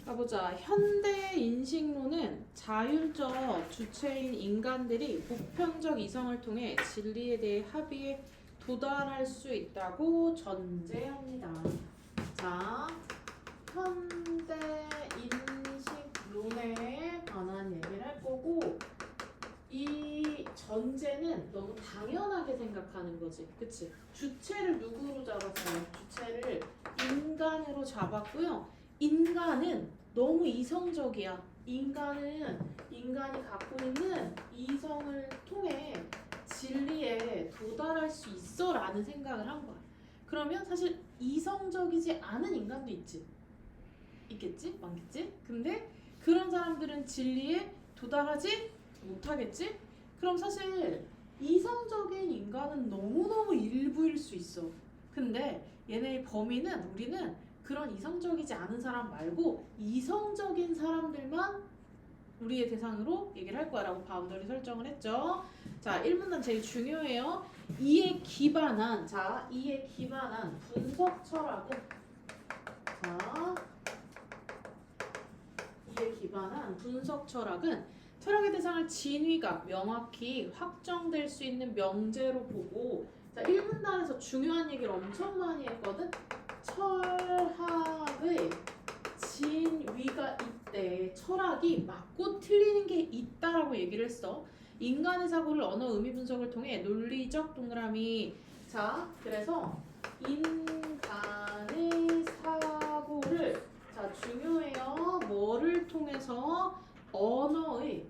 가보자. 현대 인식론은 자율적 주체인 인간들이 보편적 이성을 통해 진리에 대해 합의에 도달할 수 있다고 전제합니다. 자, 현대 인식론에 관한 얘기를 할 거고, 이 전제는 너무 당연하게 생각하는 거지. 그치? 주체를 누구로 잡았어요? 주체를 인간으로 잡았고요. 인간은 너무 이성적이야. 인간이 갖고 있는 이성을 통해 진리에 도달할 수 있어 라는 생각을 한 거야. 그러면 사실 이성적이지 않은 인간도 있겠지? 많겠지? 근데 그런 사람들은 진리에 도달하지 못하겠지? 그럼 사실 이성적인 인간은 너무너무 일부일 수 있어. 근데 얘네의 범위는 우리는 그런 이성적이지 않은 사람 말고 이성적인 사람들만 우리의 대상으로 얘기를 할 거야라고 바운더리 설정을 했죠. 자, 1문단 제일 중요해요. 이에 기반한 분석 철학은 철학의 대상을 진위가 명확히 확정될 수 있는 명제로 보고, 자, 1문단에서 중요한 얘기를 엄청 많이 했거든. 철학의 진위가 있대. 철학이 맞고 틀리는 게 있다라고 얘기를 했어. 인간의 사고를 언어 의미 분석을 통해 논리적 동그라미. 자, 그래서 인간의 사고를, 자, 중요해요. 뭐를 통해서? 언어의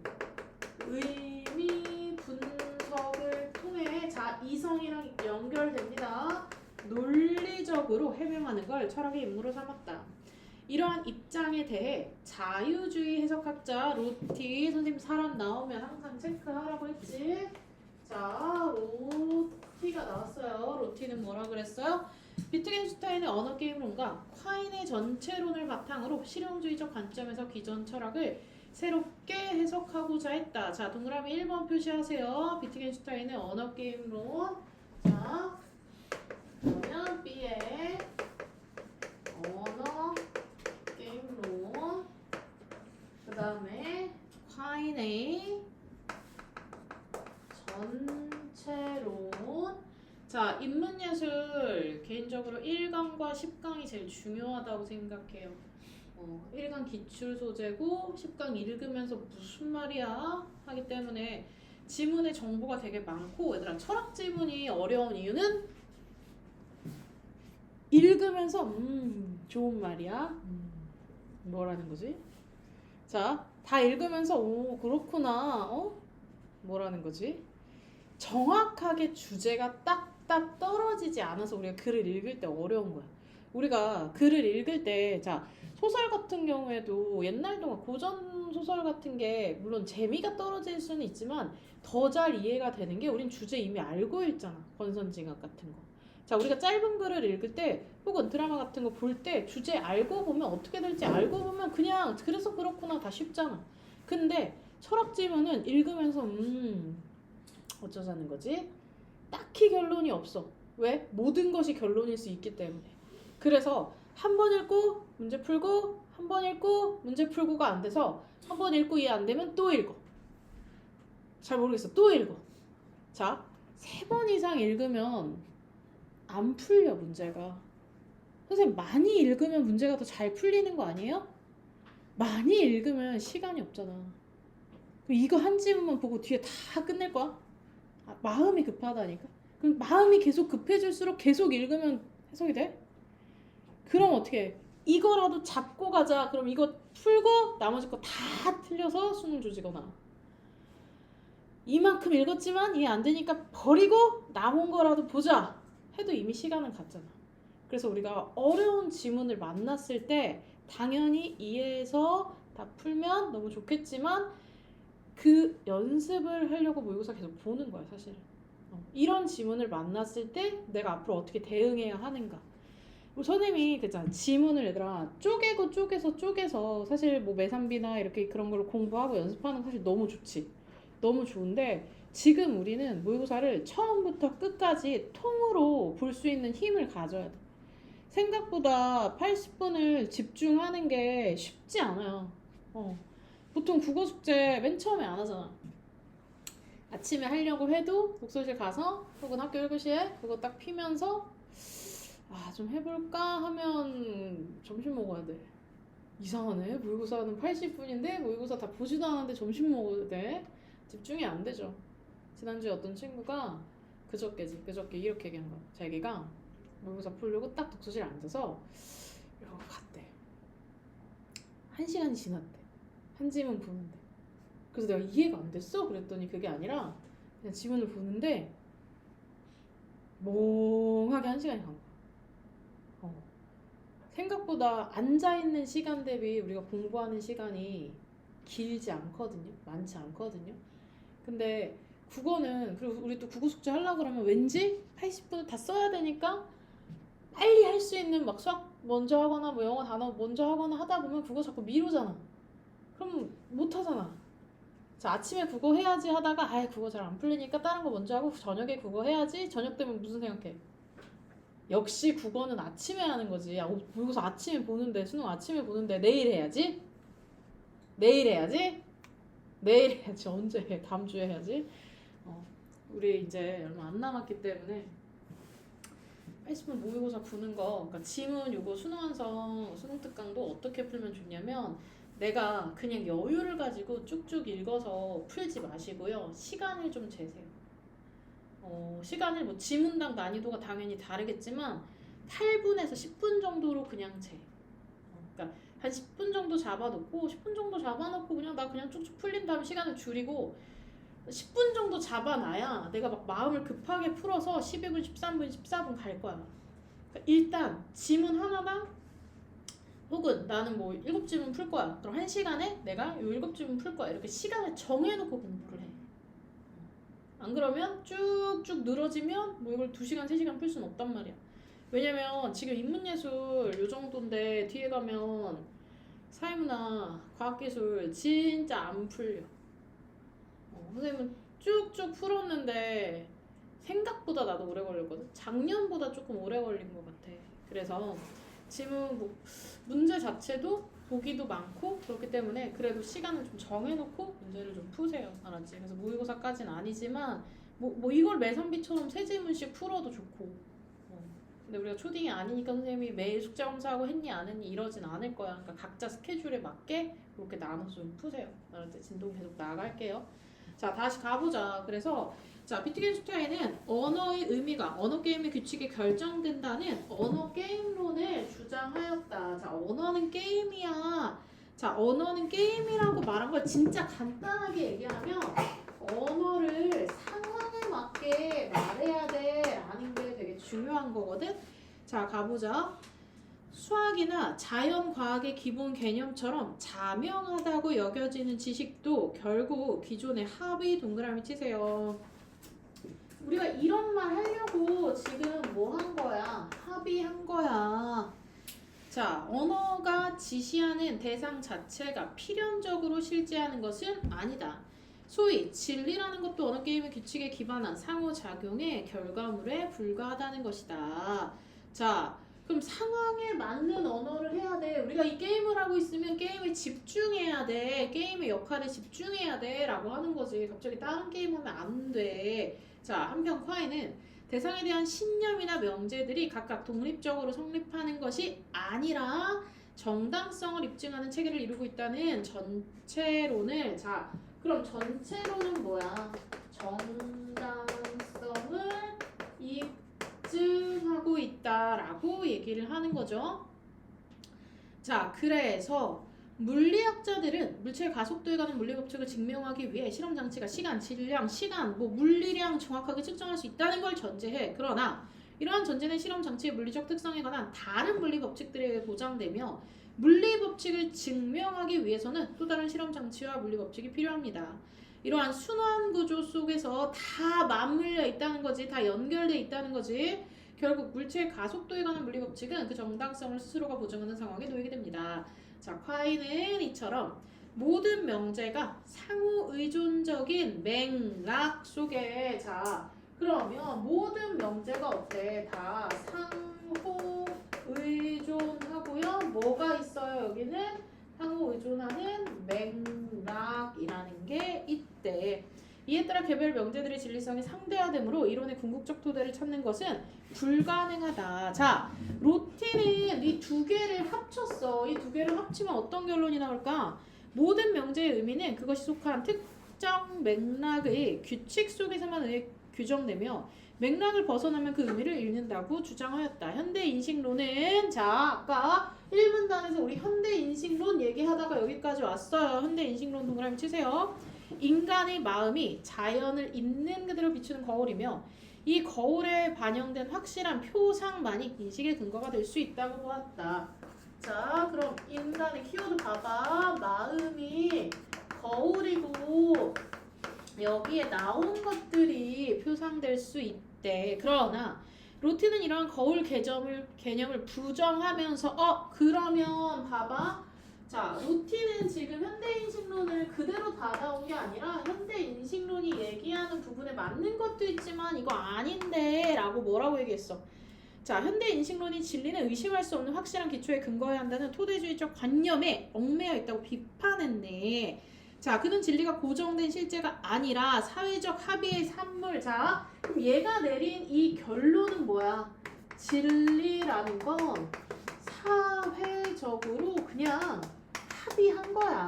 의미 분석을 통해, 자, 이성이랑 연결됩니다. 논리적으로 해명하는 걸 철학의 임무로 삼았다. 이러한 입장에 대해 자유주의 해석학자 로티, 선생님 사람 나오면 항상 체크하라고 했지. 자, 로티가 나왔어요. 로티는 뭐라 그랬어요? 비트겐슈타인의 언어 게임론과 콰인의 전체론을 바탕으로 실용주의적 관점에서 기존 철학을 새롭게 해석하고자 했다. 자, 동그라미 1번 표시하세요. 비트겐슈타인의 언어 게임론. 자, 그러면 B의 언어 게임론, 그 다음에 콰인의 전체론. 자, 인문예술 개인적으로 1강과 10강이 제일 중요하다고 생각해요. 1강 기출 소재고 10강 읽으면서 무슨 말이야 하기 때문에 지문의 정보가 되게 많고, 얘들아, 철학 지문이 어려운 이유는 읽으면서 좋은 말이야 뭐라는 거지? 자, 다 읽으면서 오 그렇구나 뭐라는 거지? 정확하게 주제가 딱딱 떨어지지 않아서 우리가 글을 읽을 때 어려운 거야. 우리가 글을 읽을 때, 자, 소설 같은 경우에도 옛날 동안 고전 소설 같은 게 물론 재미가 떨어질 수는 있지만 더 잘 이해가 되는 게 우린 주제 이미 알고 읽잖아. 권선징악 같은 거. 자, 우리가 짧은 글을 읽을 때 혹은 드라마 같은 거 볼 때 주제 알고 보면 어떻게 될지 알고 보면 그냥 그래서 그렇구나 다 쉽잖아. 근데 철학 지문은 읽으면서 어쩌자는 거지? 딱히 결론이 없어. 왜? 모든 것이 결론일 수 있기 때문에. 그래서 한 번 읽고 문제 풀고 한 번 읽고 문제 풀고가 안 돼서 한 번 읽고 이해 안 되면 또 읽어. 잘 모르겠어. 또 읽어. 자, 3번 이상 읽으면 안 풀려 문제가. 선생님, 많이 읽으면 문제가 더 잘 풀리는 거 아니에요? 많이 읽으면 시간이 없잖아. 이거 한 지문만 보고 뒤에 다 끝낼 거야? 마음이 급하다니까. 그럼 마음이 계속 급해질수록 계속 읽으면 해석이 돼? 그럼 어떻게 해? 이거라도 잡고 가자. 그럼 이거 풀고 나머지 거 다 틀려서 수능 조지거나, 이만큼 읽었지만 이해 안 되니까 버리고 남은 거라도 보자 해도 이미 시간은 갔잖아. 그래서 우리가 어려운 지문을 만났을 때 당연히 이해해서 다 풀면 너무 좋겠지만 그 연습을 하려고 모의고사 계속 보는 거야 사실. 이런 지문을 만났을 때 내가 앞으로 어떻게 대응해야 하는가. 선생님이 그잖아, 지문을 얘들아 쪼개서 사실 뭐 매산비나 이렇게 그런 걸 공부하고 연습하는 거 사실 너무 좋지. 너무 좋은데 지금 우리는 모의고사를 처음부터 끝까지 통으로 볼 수 있는 힘을 가져야 돼. 생각보다 80분을 집중하는 게 쉽지 않아요. 보통 국어 숙제 맨 처음에 안 하잖아. 아침에 하려고 해도 독서실 가서 혹은 학교 1교시에 그거 딱 피면서 좀 해볼까 하면 점심 먹어야 돼. 이상하네. 모의고사는 80분인데 모의고사 다 보지도 않았는데 점심 먹어야 돼. 집중이 안 되죠. 지난주에 어떤 친구가 그저께 이렇게 얘기한 거야. 자기가 모의고사 풀려고 딱 독서실에 앉아서 이러고 갔대. 1시간이 지났대. 한 지문 보는데. 그래서 내가 이해가 안 됐어? 그랬더니 그게 아니라 그냥 지문을 보는데 멍하게 1시간이 간 거야. 생각보다 앉아있는 시간 대비 우리가 공부하는 시간이 길지 않거든요. 많지 않거든요. 근데 국어는, 그리고 우리 또 국어 숙제 하려고 그러면 왠지 80분을 다 써야 되니까 빨리 할 수 있는 막 수학 먼저 하거나 뭐 영어 단어 먼저 하거나 하다 보면 국어 자꾸 미루잖아. 그럼 못 하잖아. 자, 아침에 국어 해야지 하다가 국어 잘 안 풀리니까 다른 거 먼저 하고 저녁에 국어 해야지. 저녁 되면 무슨 생각해? 역시 국어는 아침에 하는 거지. 모의고사 아침에 보는데, 수능 아침에 보는데 내일 해야지. 언제 해? 다음 주에 해야지. 우리 이제 얼마 안 남았기 때문에 80분 모의고사 푸는 거, 그러니까 지문 요거 수능 완성, 수능 특강도 어떻게 풀면 좋냐면 내가 그냥 여유를 가지고 쭉쭉 읽어서 풀지 마시고요. 시간을 좀 재세요. 시간을 뭐 지문당 난이도가 당연히 다르겠지만 8분에서 10분 정도로 그냥 재. 그러니까 한 10분 정도 잡아놓고 10분 정도 잡아놓고 그냥 나 그냥 쭉쭉 풀린 다음에 시간을 줄이고 10분 정도 잡아놔야 내가 막 마음을 급하게 풀어서 12분, 13분, 14분 갈 거야. 그러니까 일단 지문 하나당 혹은 나는 뭐 7지문 풀 거야. 그럼 1시간에 내가 요 7지문 풀 거야. 이렇게 시간을 정해놓고 공부를 해. 안 그러면 쭉쭉 늘어지면 뭐 이걸 2시간, 3시간 풀 수는 없단 말이야. 왜냐면 지금 인문예술 요 정도인데 뒤에 가면 사회문화, 과학기술 진짜 안 풀려. 선생님은 쭉쭉 풀었는데 생각보다 나도 오래 걸렸거든. 작년보다 조금 오래 걸린 것 같아. 그래서 지금 문제 자체도 보기도 많고 그렇기 때문에 그래도 시간을 좀 정해놓고 문제를 좀 푸세요. 알았지? 그래서 모의고사까지는 아니지만 뭐 이걸 매선비처럼 3지문씩 풀어도 좋고. 근데 우리가 초딩이 아니니까 선생님이 매일 숙제 검사하고 했니 안 했니 이러진 않을 거야. 그러니까 각자 스케줄에 맞게 그렇게 나눠서 좀 푸세요. 알았지? 진동 계속 나갈게요. 자, 다시 가보자. 그래서 자, 비트겐 슈타인은 언어의 의미가 언어 게임의 규칙에 결정된다는 언어 게임론을 주장하였다. 자, 언어는 게임이야. 자, 언어는 게임이라고 말한 걸 진짜 간단하게 얘기하면 언어를 상황에 맞게 말해야 돼 라는 게 되게 중요한 거거든. 자, 가보자. 수학이나 자연과학의 기본 개념처럼 자명하다고 여겨지는 지식도 결국 기존의 합의 동그라미 치세요. 우리가 이런 말 하려고 지금 뭐 한 거야? 합의한 거야. 자, 언어가 지시하는 대상 자체가 필연적으로 실제하는 것은 아니다. 소위 진리라는 것도 언어 게임의 규칙에 기반한 상호작용의 결과물에 불과하다는 것이다. 자, 그럼 상황에 맞는 언어를 해야 돼. 우리가 이 게임을 하고 있으면 게임에 집중해야 돼. 게임의 역할에 집중해야 돼 라고 하는 거지. 갑자기 다른 게임 하면 안 돼. 자, 한편 콰이는 대상에 대한 신념이나 명제들이 각각 독립적으로 성립하는 것이 아니라 정당성을 입증하는 체계를 이루고 있다는 전체론을, 자, 그럼 전체론은 뭐야? 정당성을 입증하고 있다라고 얘기를 하는 거죠. 자, 그래서 물리학자들은 물체의 가속도에 관한 물리 법칙을 증명하기 위해 실험 장치가 시간, 질량, 물리량 정확하게 측정할 수 있다는 걸 전제해. 그러나 이러한 전제는 실험 장치의 물리적 특성에 관한 다른 물리 법칙들에 의해 보장되며 물리 법칙을 증명하기 위해서는 또 다른 실험 장치와 물리 법칙이 필요합니다. 이러한 순환 구조 속에서 다 맞물려 있다는 거지, 다 연결돼 있다는 거지. 결국 물체의 가속도에 관한 물리 법칙은 그 정당성을 스스로가 보증하는 상황에 놓이게 됩니다. 자, 콰이는 이처럼 모든 명제가 상호 의존적인 맥락 속에, 자, 그러면 모든 명제가 어때? 다 상호 의존하고요. 뭐가 있어요? 여기는 상호 의존하는 맥락이라는 게 있대. 이에 따라 개별 명제들의 진리성이 상대화되므로 이론의 궁극적 토대를 찾는 것은 불가능하다. 자, 로티는 이 두 개를 합쳤어. 이 두 개를 합치면 어떤 결론이 나올까? 모든 명제의 의미는 그것이 속한 특정 맥락의 규칙 속에서만 규정되며 맥락을 벗어나면 그 의미를 잃는다고 주장하였다. 현대인식론은 자, 아까 1문단에서 우리 현대인식론 얘기하다가 여기까지 왔어요. 현대인식론 동그라미 치세요. 인간의 마음이 자연을 있는 그대로 비추는 거울이며 이 거울에 반영된 확실한 표상만이 인식의 근거가 될 수 있다고 보았다. 자, 그럼 인간의 키워드 봐봐. 마음이 거울이고 여기에 나온 것들이 표상될 수 있대. 그러나 로티는 이러한 거울 개념을 부정하면서 그러면 봐봐. 자, 로티는 지금 현대인식론을 그대로 받아온 게 아니라 현대인식론이 얘기하는 부분에 맞는 것도 있지만 이거 아닌데 라고 뭐라고 얘기했어? 자, 현대인식론이 진리는 의심할 수 없는 확실한 기초에 근거해야 한다는 토대주의적 관념에 얽매여 있다고 비판했네. 자, 그는 진리가 고정된 실제가 아니라 사회적 합의의 산물. 자, 그럼 얘가 내린 이 결론은 뭐야? 진리라는 건 사회적으로 그냥 합의한 거야.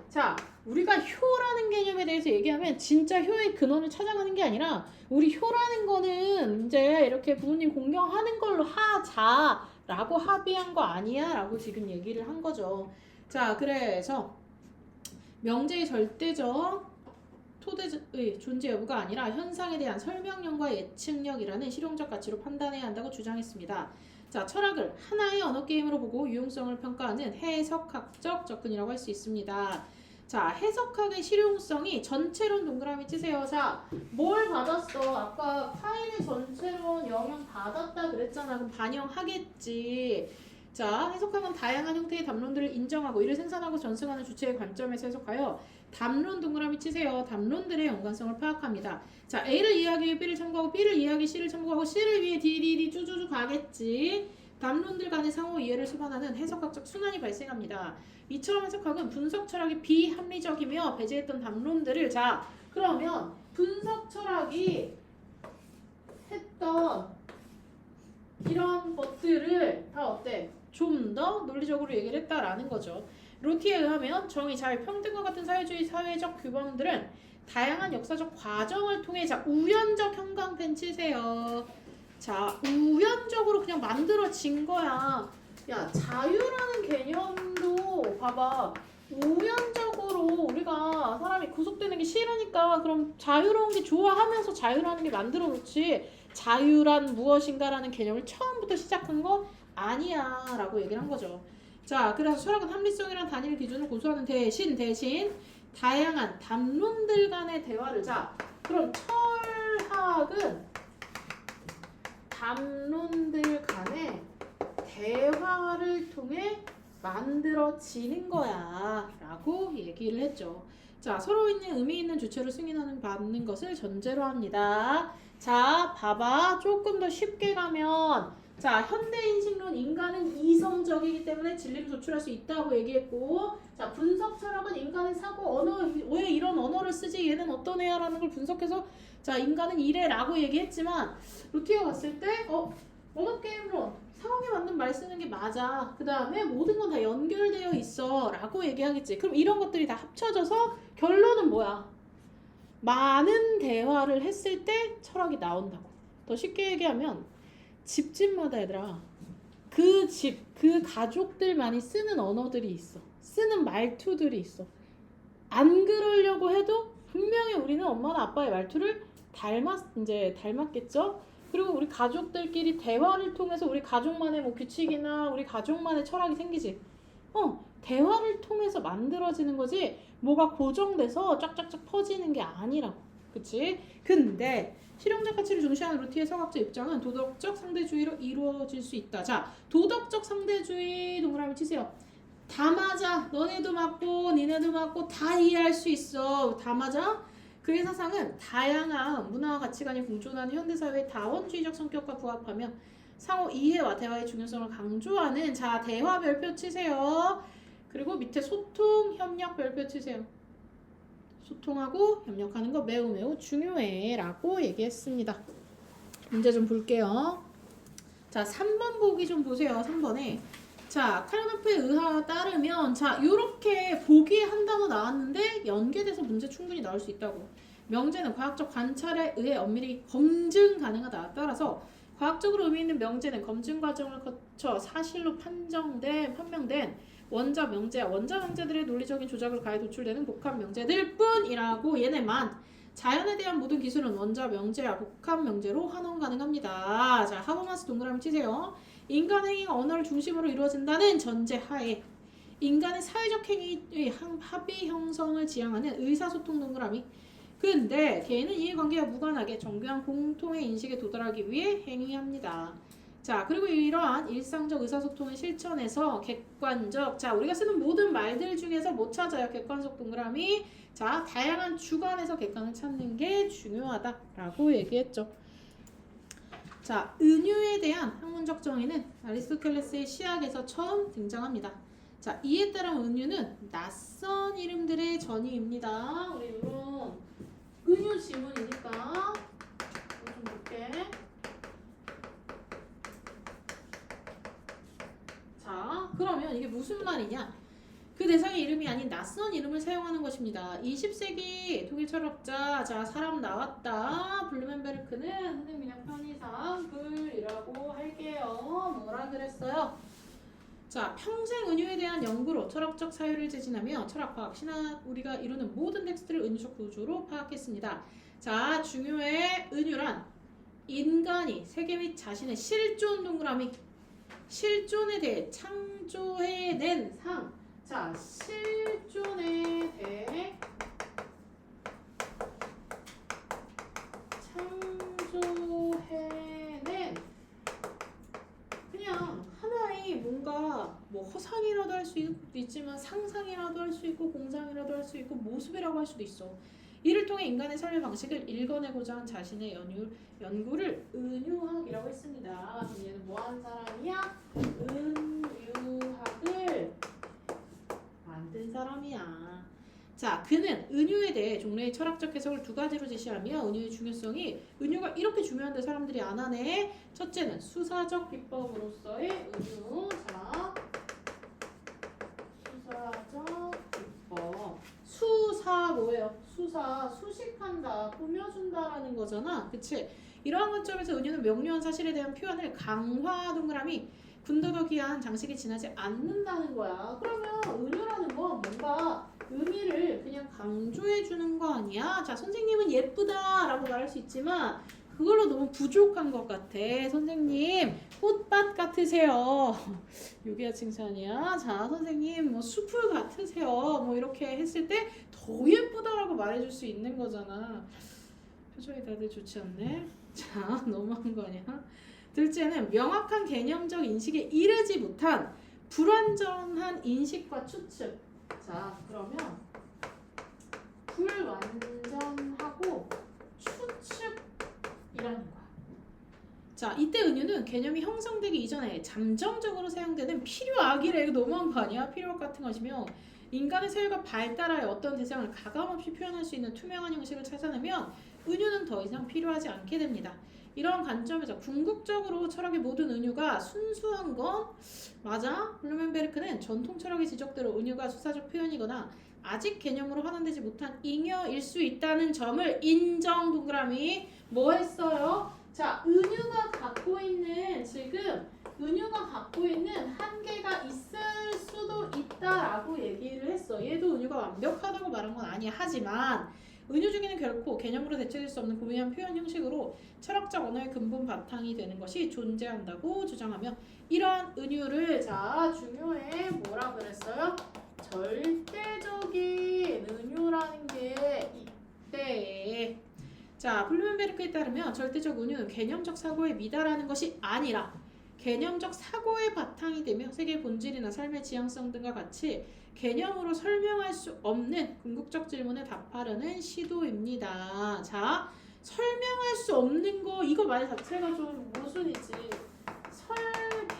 자, 우리가 효라는 개념에 대해서 얘기하면 진짜 효의 근원을 찾아가는 게 아니라 우리 효라는 거는 이제 이렇게 부모님 공경하는 걸로 하자라고 합의한 거 아니야? 라고 지금 얘기를 한 거죠. 자, 그래서 명제의 절대적 토대의 존재 여부가 아니라 현상에 대한 설명력과 예측력이라는 실용적 가치로 판단해야 한다고 주장했습니다. 자, 철학을 하나의 언어 게임으로 보고 유용성을 평가하는 해석학적 접근이라고 할 수 있습니다. 자, 해석학의 실용성이 전체론 동그라미 치세요. 자, 뭘 받았어? 아까 파일의 전체론 영향 받았다 그랬잖아. 그럼 반영하겠지. 자, 해석학은 다양한 형태의 담론들을 인정하고 이를 생산하고 전승하는 주체의 관점에서 해석하여 담론 동그라미 치세요. 담론들의 연관성을 파악합니다. 자, A를 이해하기 위해 B를 참고하고 B를 이해하기 C를 참고하고 C를 위해 D 쭈쭈쭈 가겠지. 담론들 간의 상호 이해를 수반하는 해석학적 순환이 발생합니다. 이처럼 해석학은 분석 철학이 비합리적이며 배제했던 담론들을 자, 그러면 분석 철학이 했던 이런 것들을 다 어때? 좀 더 논리적으로 얘기를 했다라는 거죠. 로티에 의하면 정의, 자유, 평등과 같은 사회주의 사회적 규범들은 다양한 역사적 과정을 통해 자, 우연적 형광펜 치세요. 자, 우연적으로 그냥 만들어진 거야. 야, 자유라는 개념도 봐봐. 우연적으로 우리가 사람이 구속되는 게 싫으니까 그럼 자유로운 게 좋아하면서 자유라는 게 만들어 놓지. 자유란 무엇인가라는 개념을 처음부터 시작한 건 아니야 라고 얘기를 한 거죠. 자, 그래서 철학은 합리성이라는 단일 기준을 고수하는 대신 다양한 담론들 간의 대화를 자, 그럼 철학은 담론들 간의 대화를 통해 만들어지는 거야 라고 얘기를 했죠. 자, 서로 있는 의미 있는 주체로 승인하는 받는 것을 전제로 합니다. 자, 봐봐. 조금 더 쉽게 가면 자, 현대인식론 인간은 이성적이기 때문에 진리를 도출할 수 있다고 얘기했고 자, 분석 철학은 인간의 사고 언어 왜 이런 언어를 쓰지 얘는 어떤 애야라는 걸 분석해서 자, 인간은 이래 라고 얘기했지만 루티가 봤을 때 언어 게임론 상황에 맞는 말 쓰는 게 맞아. 그 다음에 모든 건 다 연결되어 있어 라고 얘기하겠지. 그럼 이런 것들이 다 합쳐져서 결론은 뭐야? 많은 대화를 했을 때 철학이 나온다고. 더 쉽게 얘기하면 집집마다 얘들아 그 집, 그 가족들만이 쓰는 언어들이 있어. 쓰는 말투들이 있어. 안 그러려고 해도 분명히 우리는 엄마나 아빠의 말투를 닮았겠죠? 그리고 우리 가족들끼리 대화를 통해서 우리 가족만의 뭐 규칙이나 우리 가족만의 철학이 생기지. 대화를 통해서 만들어지는 거지 뭐가 고정돼서 쫙쫙쫙 퍼지는 게 아니라고. 그치? 근데 실용적 가치를 중시하는 루티의 성학적 입장은 도덕적 상대주의로 이루어질 수 있다. 자, 도덕적 상대주의 동그라미 치세요. 다 맞아. 너네도 맞고 니네도 맞고 다 이해할 수 있어. 다 맞아? 그의 사상은 다양한 문화와 가치관이 공존하는 현대사회의 다원주의적 성격과 부합하며 상호 이해와 대화의 중요성을 강조하는 자 대화 별표 치세요. 그리고 밑에 소통 협력 별표 치세요. 소통하고 협력하는 거 매우 매우 중요해 라고 얘기했습니다. 문제 좀 볼게요. 자 3번 보기 좀 보세요. 3번에 자 카르노프의 의하에 따르면 자 요렇게 보기에 한 단어 나왔는데 연계돼서 문제 충분히 나올 수 있다고. 명제는 과학적 관찰에 의해 엄밀히 검증 가능하다. 따라서 과학적으로 의미 있는 명제는 검증 과정을 거쳐 사실로 판명된 원자 명제야. 원자 명제들의 논리적인 조작을 가해 도출되는 복합 명제들 뿐이라고. 얘네만 자연에 대한 모든 기술은 원자 명제야 복합 명제로 환원 가능합니다. 자 하버마스 동그라미 치세요. 인간 행위가 언어를 중심으로 이루어진다는 전제 하에 인간의 사회적 행위의 합의 형성을 지향하는 의사소통 동그라미. 근데 개인은 이해관계와 무관하게 정교한 공통의 인식에 도달하기 위해 행위합니다. 자 그리고 이러한 일상적 의사소통의 실천에서 객관적 자 우리가 쓰는 모든 말들 중에서 못 찾아요. 객관적 동그라미. 자 다양한 주관에서 객관을 찾는 게 중요하다라고 얘기했죠. 자 은유에 대한 학문적 정의는 아리스토텔레스의 시학에서 처음 등장합니다. 자 이에 따라 은유는 낯선 이름들의 전이입니다. 우리 이런 은유 지문이니까 좀 볼게. 자 그러면 이게 무슨 말이냐? 그 대상의 이름이 아닌 낯선 이름을 사용하는 것입니다. 20세기 독일 철학자 자 사람 나왔다. 블루멘베르크는 선생님이랑 편의상 글이라고 할게요. 뭐라 그랬어요? 자 평생 은유에 대한 연구로 철학적 사유를 제진하며 철학, 과학, 신학 우리가 이루는 모든 텍스트를 은유적 구조로 파악했습니다. 자 중요해. 은유란 인간이 세계 및 자신의 실존 동그라미 실존에 대해 창조해낸 상. 자 실존에 대해 창조해낸 그냥 하나의 뭔가 뭐 허상이라도 할 수 있지만 상상이라도 할 수 있고 공상이라도 할 수 있고 모습이라고 할 수도 있어. 이를 통해 인간의 삶의 방식을 읽어내고자 한 자신의 연구를 은유학이라고 했습니다. 그럼 얘는 뭐하는 사람이야? 은유학을 만든 사람이야. 자, 그는 은유에 대해 종래의 철학적 해석을 두 가지로 제시하며 은유의 중요성이 은유가 이렇게 중요한데 사람들이 안 하네. 첫째는 수사적 비법으로서의 은유. 자, 수사적 비법. 수사 뭐예요? 수사, 수식한다, 꾸며준다라는 거잖아. 그치? 이러한 관점에서 은유는 명료한 사실에 대한 표현을 강화 동그라미 군더더기한 장식이 지나지 않는다는 거야. 그러면 은유라는 건 뭔가 의미를 그냥 강조해 주는 거 아니야? 자, 선생님은 예쁘다라고 말할 수 있지만 그걸로 너무 부족한 것 같아. 선생님 꽃밭 같으세요. 여기가 칭찬이야. 자, 선생님 뭐 숲을 같으세요. 뭐 이렇게 했을 때 더 예쁘다라고 말해줄 수 있는 거잖아. 표정이 다들 좋지 않네. 자, 너무한 거 아니야? 둘째는 명확한 개념적 인식에 이르지 못한 불완전한 인식과 추측. 자, 그러면 불완전하고 추측이라는 거야. 자, 이때 은유는 개념이 형성되기 이전에 잠정적으로 사용되는 필요악이래. 이거 너무한 거 아니야? 필요악 같은 것이며 인간의 사유가 발달하여 어떤 대상을 가감없이 표현할 수 있는 투명한 형식을 찾아내면 은유는 더 이상 필요하지 않게 됩니다. 이런 관점에서 궁극적으로 철학의 모든 은유가 순수한 건 맞아? 블루멘베르크는 전통 철학의 지적대로 은유가 수사적 표현이거나 아직 개념으로 환원되지 못한 잉여일 수 있다는 점을 인정. 동그라미 뭐 했어요? 자, 은유가 갖고 있는 지금 은유가 갖고 있는 한계가 있을 수도 있다라고 얘기를 했어. 얘도 은유가 완벽하다고 말한 건 아니야. 하지만 은유 중에는 결코 개념으로 대체될 수 없는 고유한 표현 형식으로 철학적 언어의 근본 바탕이 되는 것이 존재한다고 주장하며 이러한 은유를 자 중요해 뭐라 그랬어요? 절대적인 은유라는 게 있대. 자 블루멘베르크에 따르면 절대적 은유는 개념적 사고에 미달하는 것이 아니라 개념적 사고의 바탕이 되며 세계의 본질이나 삶의 지향성 등과 같이 개념으로 설명할 수 없는 궁극적 질문에 답하려는 시도입니다. 자, 설명할 수 없는 거 이거 말 자체가 좀 모순이지.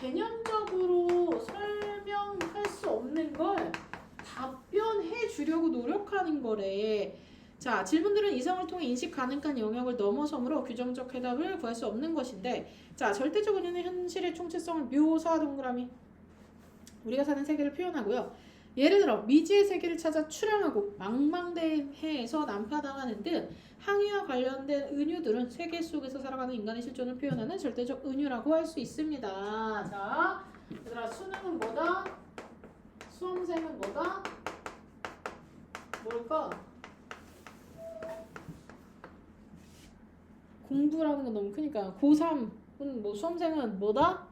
개념적으로 설명할 수 없는 걸 답변해 주려고 노력하는 거래. 자, 질문들은 이성을 통해 인식 가능한 영역을 넘어서므로 규정적 해답을 구할 수 없는 것인데, 자, 절대적 은유는 현실의 총체성을 묘사 동그라미 우리가 사는 세계를 표현하고요. 예를 들어 미지의 세계를 찾아 출항하고 망망대해에서 난파당하는 등 항해와 관련된 은유들은 세계 속에서 살아가는 인간의 실존을 표현하는 절대적 은유라고 할 수 있습니다. 자, 얘들아, 수능은 뭐다? 수험생은 뭐다? 뭘까? 공부라는 건 너무 크니까 고3은 뭐 수험생은 뭐다?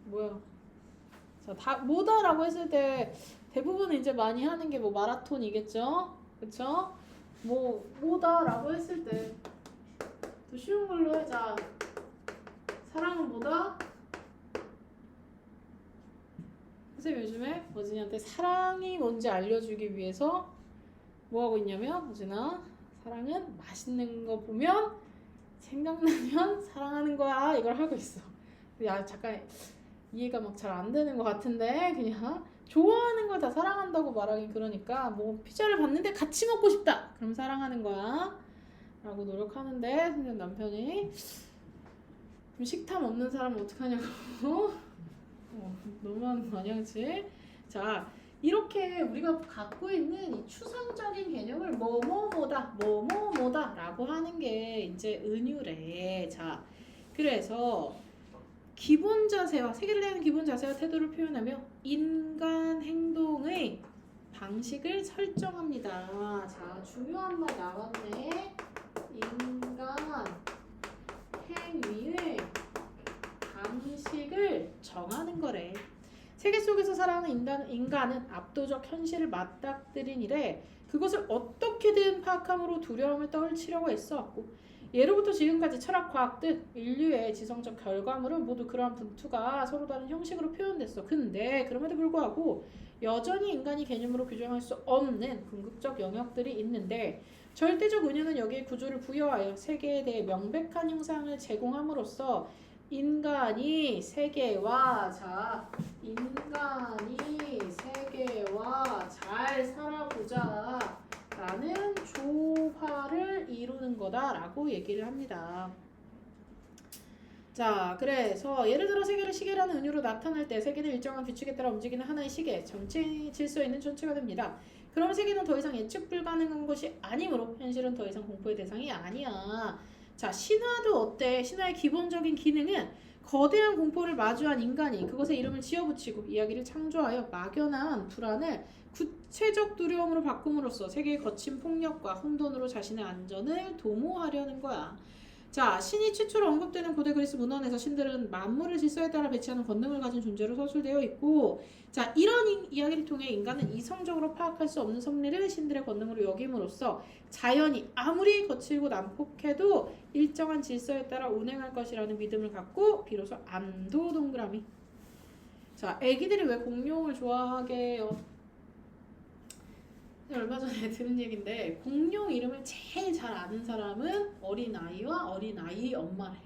뭐야? 자, 다 뭐다라고 했을 때 대부분 이제 많이 하는 게 뭐 마라톤이겠죠? 그쵸? 뭐다라고 했을 때 더 쉬운 걸로 해. 자, 사랑은 뭐다? 선생님 요즘에 어진이한테 사랑이 뭔지 알려주기 위해서 뭐 하고 있냐면, 어진아, 사랑은 맛있는 거 보면 생각나면 사랑하는 거야, 이걸 하고 있어. 야, 잠깐 이해가 막 잘 안 되는 것 같은데, 그냥 좋아하는 걸 다 사랑한다고 말하긴 그러니까, 뭐 피자를 봤는데 같이 먹고 싶다, 그럼 사랑하는 거야 라고 노력하는데, 선생님 남편이 그럼 식탐 없는 사람은 어떡하냐고. 너무하는 거 아니야, 그치? 자, 이렇게 우리가 갖고 있는 이 추상적인 개념을 뭐뭐다 라고 하는 게 이제 은유래. 자, 그래서 기본 자세와 세계를 내는 기본 자세와 태도를 표현하며 인간 행동의 방식을 설정합니다. 자, 중요한 말 나왔네. 인간 행위의 방식을 정하는 거래. 세계 속에서 살아가는 인간은 압도적 현실을 맞닥뜨린 이래 그것을 어떻게든 파악함으로 두려움을 떨치려고 애써왔고, 예로부터 지금까지 철학, 과학 등 인류의 지성적 결과물은 모두 그러한 분투가 서로 다른 형식으로 표현됐어. 근데 그럼에도 불구하고 여전히 인간이 개념으로 규정할 수 없는 궁극적 영역들이 있는데, 절대적 은유는 여기에 구조를 부여하여 세계에 대해 명백한 형상을 제공함으로써 인간이 세계와 잘 살아보자 라는 조화를 이루는 거다라고 얘기를 합니다. 자, 그래서 예를 들어 세계를 시계라는 은유로 나타낼 때 세계는 일정한 규칙에 따라 움직이는 하나의 시계, 전체 질서에 있는 전체가 됩니다. 그럼 세계는 더 이상 예측 불가능한 것이 아니므로 현실은 더 이상 공포의 대상이 아니야. 자, 신화도 어때? 신화의 기본적인 기능은 거대한 공포를 마주한 인간이 그것에 이름을 지어붙이고 이야기를 창조하여 막연한 불안을 구체적 두려움으로 바꿈으로써 세계의 거친 폭력과 혼돈으로 자신의 안전을 도모하려는 거야. 자, 신이 최초로 언급되는 고대 그리스 문헌에서 신들은 만물을 질서에 따라 배치하는 권능을 가진 존재로 서술되어 있고, 자, 이런 이야기를 통해 인간은 이성적으로 파악할 수 없는 섭리를 신들의 권능으로 여김으로써 자연이 아무리 거칠고 난폭해도 일정한 질서에 따라 운행할 것이라는 믿음을 갖고 비로소 암도 동그라미. 자, 애기들이 왜 공룡을 좋아하게요? 얼마 전에 들은 얘긴데, 공룡 이름을 제일 잘 아는 사람은 어린아이와 어린아이의 엄마래.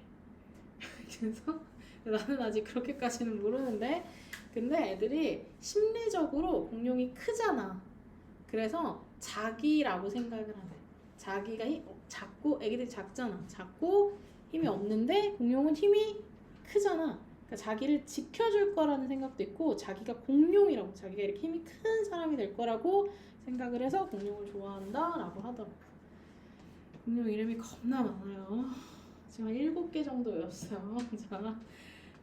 그래서 나는 아직 그렇게까지는 모르는데, 근데 애들이 심리적으로 공룡이 크잖아. 그래서 자기라고 생각을 하네. 자기가 작고, 애기들이 작잖아. 작고 힘이 없는데 공룡은 힘이 크잖아. 그러니까 자기를 지켜줄 거라는 생각도 있고, 자기가 공룡이라고, 자기가 이렇게 힘이 큰 사람이 될 거라고 생각을 해서 공룡을 좋아한다라고 하더라고. 공룡 이름이 겁나 많아요. 지금 7개 정도 외웠어요. 자,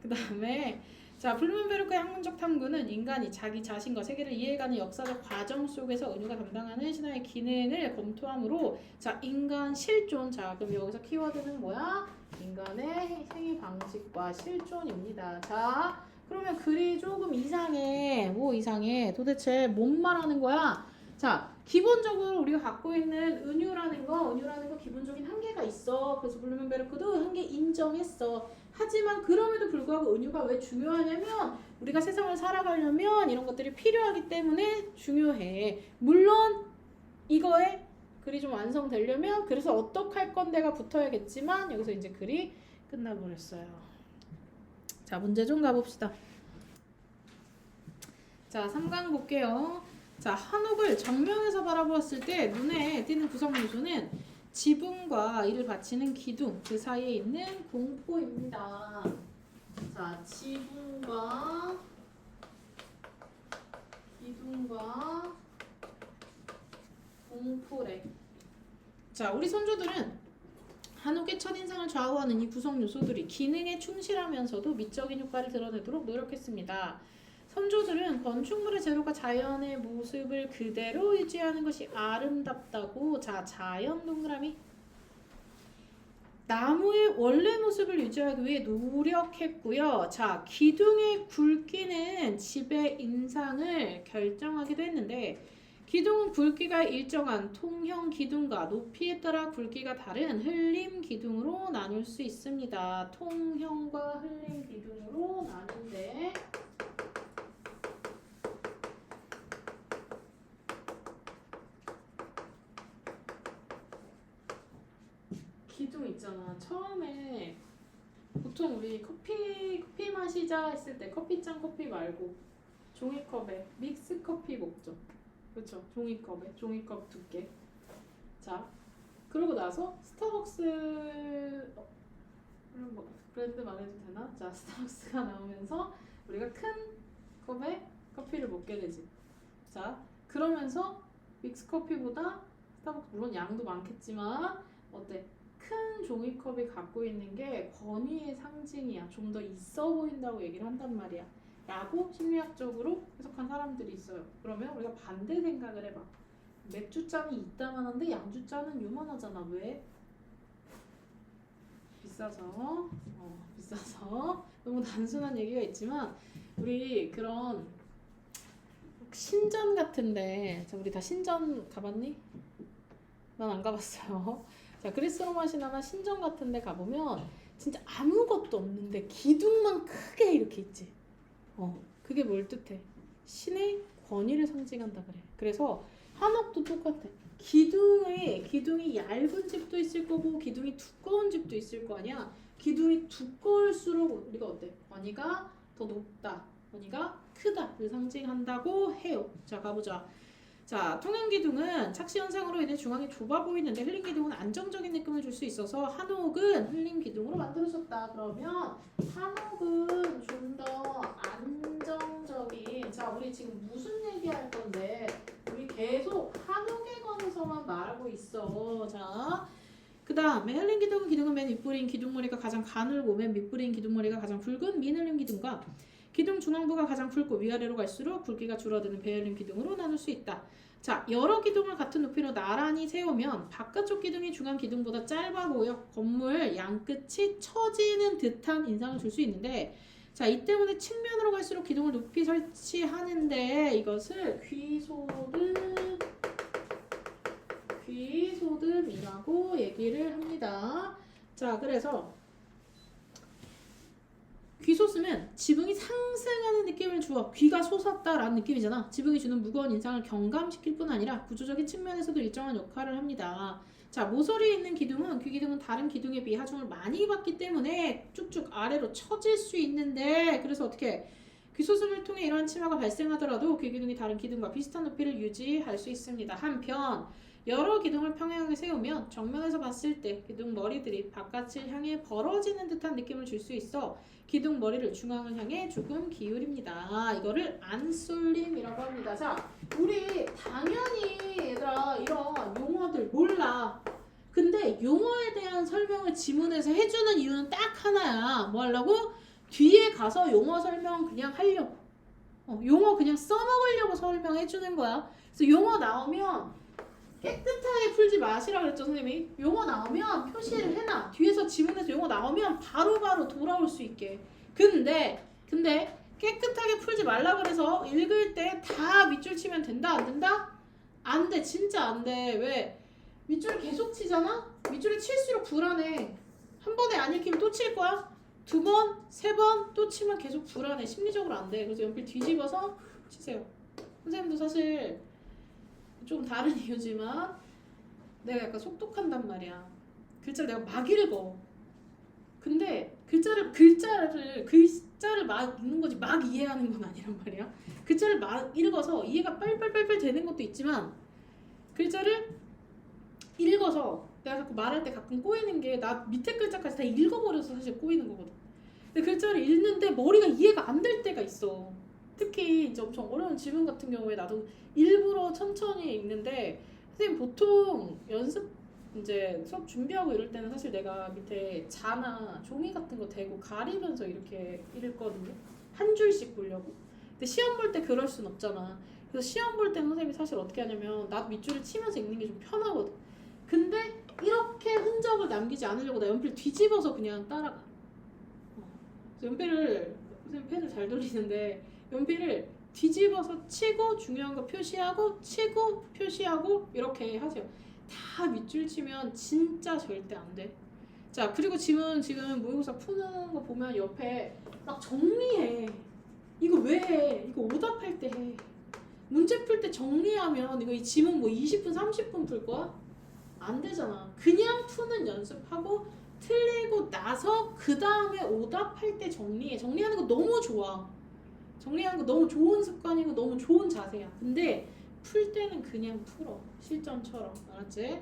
그 다음에 자, 블루멘베르크의 학문적 탐구는 인간이 자기 자신과 세계를 이해해가는 역사적 과정 속에서 은유가 담당하는 신화의 기능을 검토하므로, 자, 인간 실존. 자, 그럼 여기서 키워드는 뭐야? 인간의 행위 방식과 실존입니다. 자, 그러면 글이 조금 이상해. 뭐 이상해? 도대체 뭔 말하는 거야? 자, 기본적으로 우리가 갖고 있는 은유라는 거 기본적인 한계가 있어. 그래서 블루멘베르크도 한계 인정했어. 하지만 그럼에도 불구하고 은유가 왜 중요하냐면, 우리가 세상을 살아가려면 이런 것들이 필요하기 때문에 중요해. 물론 이거에 글이 좀 완성되려면 그래서 어떡할 건데가 붙어야겠지만, 여기서 이제 글이 끝나버렸어요. 자, 문제 좀 가봅시다. 자, 3강 볼게요. 자, 한옥을 정면에서 바라보았을 때 눈에 띄는 구성 요소는 지붕과 이를 받치는 기둥, 그 사이에 있는 공포입니다. 자, 지붕과 기둥과 공포래. 자, 우리 선조들은 한옥의 첫인상을 좌우하는 이 구성 요소들이 기능에 충실하면서도 미적인 효과를 드러내도록 노력했습니다. 선조들은 건축물의 재료가 자연의 모습을 그대로 유지하는 것이 아름답다고. 자, 자연 동그라미. 나무의 원래 모습을 유지하기 위해 노력했고요. 자, 기둥의 굵기는 집의 인상을 결정하기도 했는데 기둥은 굵기가 일정한 통형 기둥과 높이에 따라 굵기가 다른 흘림 기둥으로 나눌 수 있습니다. 통형과 흘림 기둥으로 나눈대. 기둥 있잖아. 처음에 보통 우리 커피 마시자 했을 때 커피잔 커피 말고 종이컵에 믹스 커피 먹죠. 그렇죠. 종이컵 두께. 자, 그러고 나서 스타벅스 뭐 브랜드 말해도 되나? 자, 스타벅스가 나오면서 우리가 큰 컵에 커피를 먹게 되지. 자, 그러면서 믹스 커피보다 스타벅스 물론 양도 많겠지만 어때? 큰 종이컵이 갖고 있는 게 권위의 상징이야. 좀 더 있어 보인다고 얘기를 한단 말이야. 라고 심리학적으로 해석한 사람들이 있어요. 그러면 우리가 반대 생각을 해봐. 맥주잔이 이따만한데 양주잔은 요만하잖아. 왜? 비싸서. 비싸서. 너무 단순한 얘기가 있지만 우리 그런 신전 같은데, 자, 우리 다 신전 가봤니? 난 안 가봤어요. 자, 그리스 로마 신화나 신전 같은데 가보면 진짜 아무것도 없는데 기둥만 크게 이렇게 있지. 그게 뭘 뜻해? 신의 권위를 상징한다 그래. 그래서 한옥도 똑같아. 기둥이 얇은 집도 있을 거고 기둥이 두꺼운 집도 있을 거 아니야. 기둥이 두꺼울수록 우리가 어때? 권위가 더 높다, 권위가 크다를 상징한다고 해요. 자, 가보자. 자, 통형기둥은 착시현상으로 인해 중앙이 좁아 보이는데 흘림기둥은 안정적인 느낌을 줄 수 있어서 한옥은 흘림기둥으로 만들어졌다. 그러면 한옥은 좀 더 안정적인. 자, 우리 지금 무슨 얘기할 건데 우리 계속 한옥에 관해서만 말하고 있어. 자, 그 다음에 흘림기둥은 기둥은 맨 윗부리인 기둥머리가 가장 가늘고 맨 밑부리인 기둥머리가 가장 굵은 민흘림기둥과 기둥 중앙부가 가장 굵고 위아래로 갈수록 굵기가 줄어드는 배흘림 기둥으로 나눌 수 있다. 자, 여러 기둥을 같은 높이로 나란히 세우면 바깥쪽 기둥이 중앙 기둥보다 짧아 보여 건물 양끝이 처지는 듯한 인상을 줄 수 있는데, 자, 이 때문에 측면으로 갈수록 기둥을 높이 설치하는데 이것을 귀소듬이라고 얘기를 합니다. 자, 그래서 귀솟으면 지붕이 상승하는 느낌을 주어 귀가 솟았다라는 느낌이잖아. 지붕이 주는 무거운 인상을 경감시킬 뿐 아니라 구조적인 측면에서도 일정한 역할을 합니다. 자, 모서리에 있는 기둥은 귀기둥은 다른 기둥에 비해 하중을 많이 받기 때문에 쭉쭉 아래로 처질 수 있는데, 그래서 어떻게 귀솟음을 통해 이러한 침하가 발생하더라도 귀기둥이 다른 기둥과 비슷한 높이를 유지할 수 있습니다. 한편 여러 기둥을 평행하게 세우면 정면에서 봤을 때 기둥 머리들이 바깥을 향해 벌어지는 듯한 느낌을 줄 수 있어 기둥 머리를 중앙을 향해 조금 기울입니다. 이거를 안쏠림이라고 합니다. 자, 우리 당연히 얘들아 이런 용어들 몰라. 근데 용어에 대한 설명을 지문에서 해주는 이유는 딱 하나야. 뭐 하려고? 뒤에 가서 용어 설명 그냥 하려고. 용어 그냥 써먹으려고 설명해주는 거야. 그래서 용어 나오면 깨끗하게 풀지 마시라 그랬죠, 선생님이. 용어 나오면 표시를 해놔. 뒤에서 지문에서 용어 나오면 바로바로 돌아올 수 있게. 근데 깨끗하게 풀지 말라 그래서 읽을 때 다 밑줄 치면 된다, 안 된다? 안 돼, 진짜 안 돼. 왜? 밑줄 계속 치잖아? 밑줄을 칠수록 불안해. 한 번에 안 읽히면 또 칠 거야? 두 번, 세 번 또 치면 계속 불안해. 심리적으로 안 돼. 그래서 연필 뒤집어서 치세요. 선생님도 사실 좀 다른 이유지만 내가 약간 속독한단 말이야. 글자를 내가 막 읽어. 근데 글자를 글자를 막 읽는 거지 막 이해하는 건 아니란 말이야. 글자를 막 읽어서 이해가 빨빨빨빨 되는 것도 있지만 글자를 읽어서 내가 자꾸 말할 때 가끔 꼬이는 게 나 밑에 글자까지 다 읽어버려서 사실 꼬이는 거거든. 근데 글자를 읽는데 머리가 이해가 안 될 때가 있어. 특히 이제 엄청 어려운 지문 같은 경우에 나도 일부러 천천히 읽는데 선생님 보통 연습 이제 수업 준비하고 이럴 때는 사실 내가 밑에 자나 종이 같은 거 대고 가리면서 이렇게 읽거든요. 한 줄씩 보려고. 근데 시험 볼 때 그럴 순 없잖아. 그래서 시험 볼 때는 선생님이 사실 어떻게 하냐면 나도 밑줄을 치면서 읽는 게 좀 편하거든. 근데 이렇게 흔적을 남기지 않으려고 나 연필 뒤집어서 그냥 따라가. 그래서 연필을 선생님 펜을 잘 돌리는데 연필을 뒤집어서 치고 중요한 거 표시하고 치고 표시하고 이렇게 하세요. 다 밑줄 치면 진짜 절대 안 돼. 자, 그리고 지금 모의고사 푸는 거 보면 옆에 막 정리해. 이거 왜 해? 이거 오답할 때 해. 문제 풀 때 정리하면 이거 이 지문 뭐 20분 30분 풀 거야? 안 되잖아. 그냥 푸는 연습하고 틀리고 나서 그 다음에 오답할 때 정리해. 정리하는 거 너무 좋아. 정리하는 거 너무 좋은 습관이고 너무 좋은 자세야. 근데 풀 때는 그냥 풀어. 실전처럼. 알았지?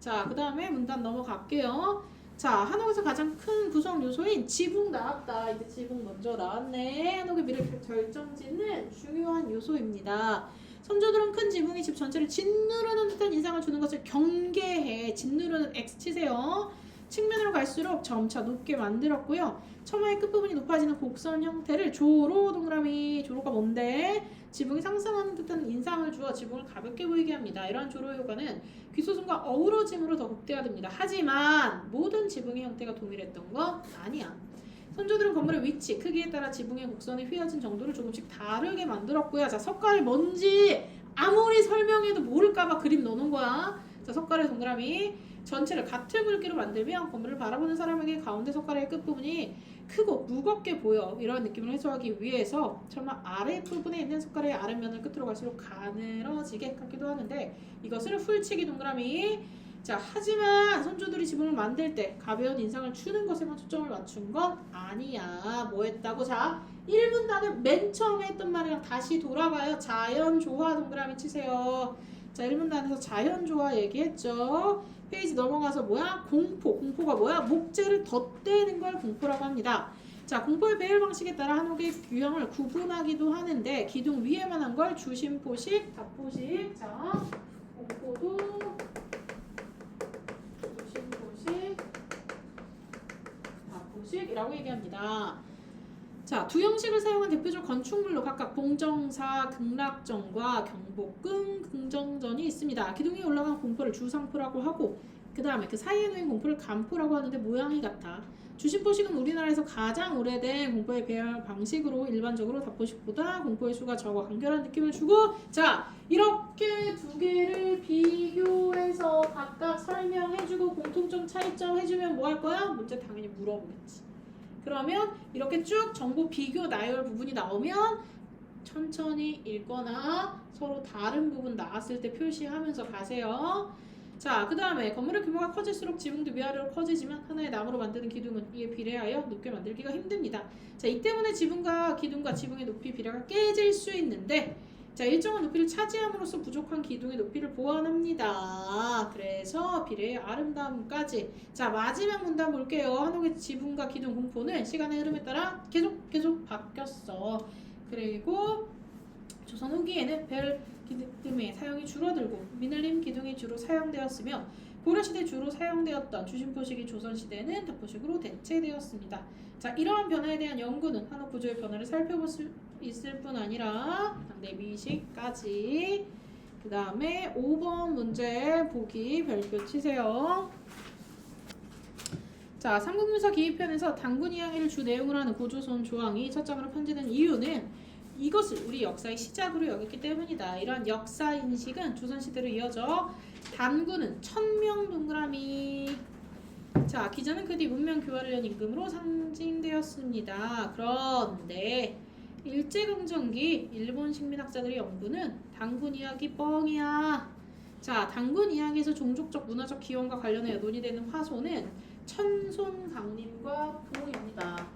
자, 그 다음에 문단 넘어갈게요. 자, 한옥에서 가장 큰 구성 요소인 지붕 나왔다. 이제 지붕 먼저 나왔네. 한옥의 미래 결정짓는 중요한 요소입니다. 선조들은 큰 지붕이 집 전체를 짓누르는 듯한 인상을 주는 것을 경계해. 짓누르는 X 치세요. 측면으로 갈수록 점차 높게 만들었고요. 처마의 끝부분이 높아지는 곡선 형태를 조로 동그라미. 조로가 뭔데? 지붕이 상승하는 듯한 인상을 주어 지붕을 가볍게 보이게 합니다. 이러한 조로 효과는 귀소승과 어우러짐으로 더 극대화됩니다. 하지만 모든 지붕의 형태가 동일했던 건 아니야. 선조들은 건물의 위치, 크기에 따라 지붕의 곡선이 휘어진 정도를 조금씩 다르게 만들었고요. 자, 석가래 뭔지 아무리 설명해도 모를까봐 그림 넣어놓은 거야. 자, 석가래 동그라미. 전체를 같은 굵기로 만들면 건물을 바라보는 사람에게 가운데 석가래의 끝부분이 크고 무겁게 보여. 이런 느낌을 해소하기 위해서 처마 아랫부분에 있는 석가래의 아랫면을 끝으로 갈수록 가늘어지게 깎기도 하는데 이것을 훌치기 동그라미. 자, 하지만 선조들이 지붕을 만들 때 가벼운 인상을 주는 것에만 초점을 맞춘 건 아니야. 뭐 했다고? 자, 1문단은 맨 처음에 했던 말이랑 다시 돌아가요. 자연조화 동그라미 치세요. 자, 1문단에서 자연조화 얘기했죠. 페이지 넘어가서 뭐야? 공포. 공포가 뭐야? 목재를 덧대는 걸 공포라고 합니다. 자, 공포의 배열 방식에 따라 한옥의 유형을 구분하기도 하는데 기둥 위에만 한 걸 주심포식, 답포식. 자, 공포도 주심포식, 답포식이라고 얘기합니다. 자, 두 형식을 사용한 대표적 건축물로 각각 봉정사, 극락정과 경복궁, 긍정전이 있습니다. 기둥 위에 올라간 공포를 주상포라고 하고 그 다음에 그 사이에 놓인 공포를 간포라고 하는데 모양이 같아. 주심포식은 우리나라에서 가장 오래된 공포의 배열 방식으로 일반적으로 답포식보다 공포의 수가 적어 간결한 느낌을 주고 자, 이렇게 두 개를 비교해서 각각 설명해주고 공통점 차이점 해주면 뭐 할 거야? 문제 당연히 물어보겠지. 그러면 이렇게 쭉 정보 비교 나열 부분이 나오면 천천히 읽거나 서로 다른 부분 나왔을 때 표시하면서 가세요. 자, 그 다음에 건물의 규모가 커질수록 지붕도 위아래로 커지지만 하나의 나무로 만드는 기둥은 이에 비례하여 높게 만들기가 힘듭니다. 자, 이 때문에 지붕과 기둥과 지붕의 높이 비례가 깨질 수 있는데 자, 일정한 높이를 차지함으로써 부족한 기둥의 높이를 보완합니다. 그래서 비례의 아름다움까지. 자, 마지막 문단 볼게요. 한옥의 지붕과 기둥 공포는 시간의 흐름에 따라 계속 바뀌었어. 그리고 조선 후기에는 별 기둥의 사용이 줄어들고 미늘림 기둥이 주로 사용되었으며 고려시대 주로 사용되었던 주심포식이 조선시대에는 답포식으로 대체되었습니다. 자, 이러한 변화에 대한 연구는 한옥 구조의 변화를 살펴볼 수 있을 뿐 아니라 내미식까지. 그 다음에 5번 문제 보기 별표 치세요. 자, 삼국유사 기입편에서 단군 이야기를 주 내용으로 하는 고조선 조항이 첫 장으로 편지된 이유는 이것을 우리 역사의 시작으로 여겼기 때문이다. 이러한 역사 인식은 조선시대로 이어져 단군은 1000명 동그라미. 자, 기자는 그 뒤 문명 교화를 연 임금으로 상징되었습니다. 그런데 일제강점기 일본 식민학자들의 연구는 단군 이야기 뻥이야. 자, 단군 이야기에서 종족적 문화적 기원과 관련하여 논의되는 화소는 천손 강림과 도입니다.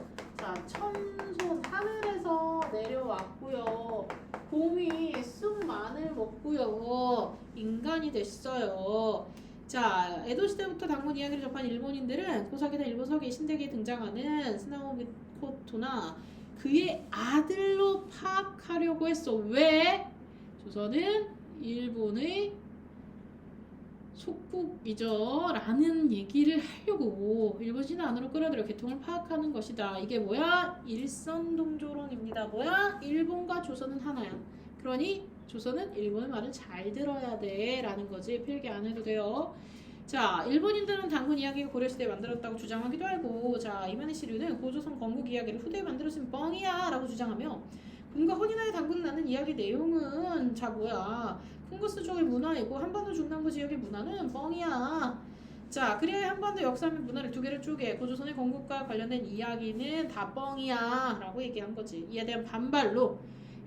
자, 천손 하늘에서 내려왔고요. 곰이 쑥만을 먹고요. 인간이 됐어요. 자, 에도 시대부터 당군 이야기를 접한 일본인들은 고사기나 일본 서기 신대기에 등장하는 스나오미코토나 그의 아들로 파악하려고 했어. 왜? 조선은 일본의 속국이죠 라는 얘기를 하려고 일본 신화 안으로 끌어들여 계통을 파악하는 것이다. 이게 뭐야? 일선동조론입니다. 뭐야? 일본과 조선은 하나야. 그러니 조선은 일본의 말을 잘 들어야 돼 라는 거지. 필기 안 해도 돼요. 자, 일본인들은 당군 이야기가 고려시대에 만들었다고 주장하기도 하고, 자, 이만희 시류는 고조선 건국 이야기를 후대에 만들었으면 뻥이야 라고 주장하며, 군과 혼인하에 당군 나는 이야기 내용은 자 뭐야? 콩고스 쪽의 문화이고 한반도 중남부 지역의 문화는 뻥이야. 자, 그래야 한반도 역사 및 문화를 두 개를 쪼개 고조선의 건국과 관련된 이야기는 다 뻥이야 라고 얘기한 거지. 이에 대한 반발로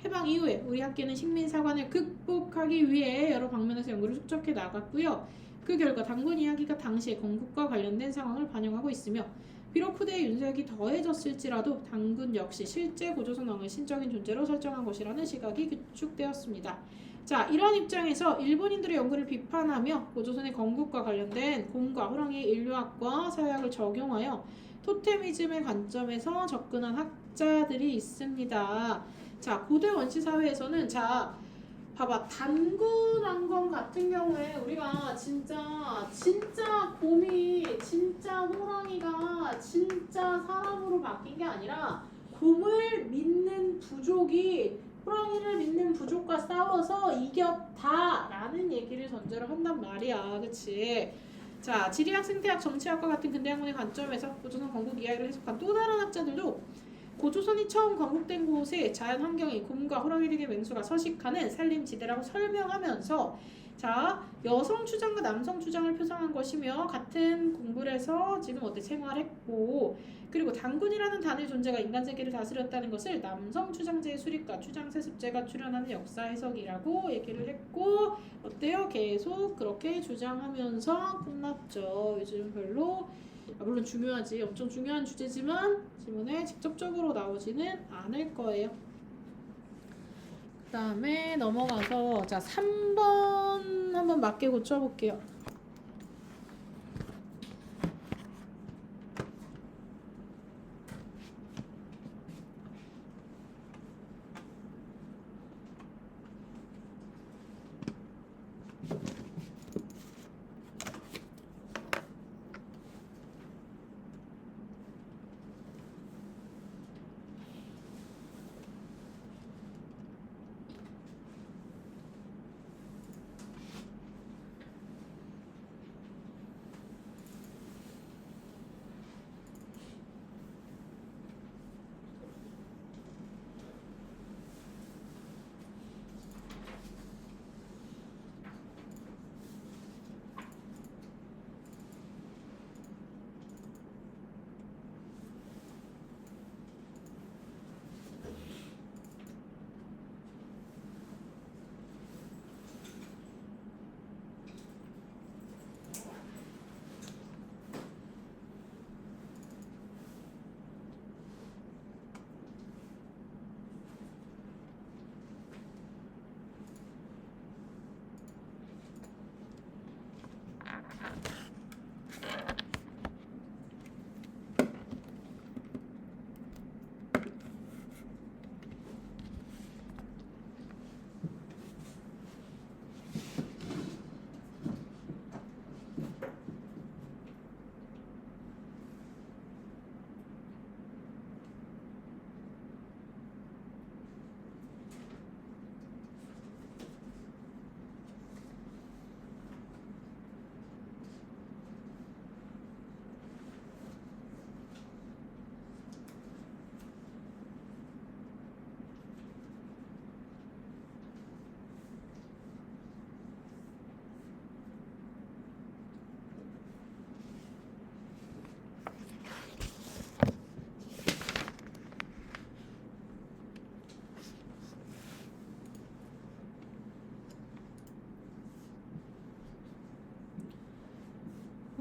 해방 이후에 우리 학계는 식민사관을 극복하기 위해 여러 방면에서 연구를 축적해 나갔고요. 그 결과 당군 이야기가 당시의 건국과 관련된 상황을 반영하고 있으며 비록 후대의 윤색이 더해졌을지라도 당군 역시 실제 고조선 왕을 신적인 존재로 설정한 것이라는 시각이 구축되었습니다. 자, 이러한 입장에서 일본인들의 연구를 비판하며 고조선의 건국과 관련된 곰과 호랑이의 인류학과 사회학을 적용하여 토테미즘의 관점에서 접근한 학자들이 있습니다. 자, 고대 원시 사회에서는 자 봐봐, 단군 왕건 같은 경우에 우리가 진짜 곰이 진짜 호랑이가 진짜 사람으로 바뀐 게 아니라 곰을 믿는 부족이 호랑이를 믿는 부족과 싸워서 이겼다라는 얘기를 전제로 한단 말이야. 그치? 자, 지리학, 생태학, 정치학과 같은 근대학문의 관점에서 고조선 건국 이야기를 해석한 또 다른 학자들도 고조선이 처음 건국된 곳의 자연 환경이 곰과 호랑이 등의 맹수가 서식하는 산림지대라고 설명하면서 자, 여성 주장과 남성 주장을 표상한 것이며 같은 궁궐에서 지금 어때 생활했고 그리고 당군이라는 단의 존재가 인간 세계를 다스렸다는 것을 남성 주장제의 수립과 주장 세습제가 출현하는 역사 해석이라고 얘기를 했고 어때요? 계속 그렇게 주장하면서 끝났죠. 요즘 별로 물론 중요하지. 엄청 중요한 주제지만 지문에 직접적으로 나오지는 않을 거예요. 그 다음에 넘어가서 자 3번 한번 맞게 고쳐볼게요.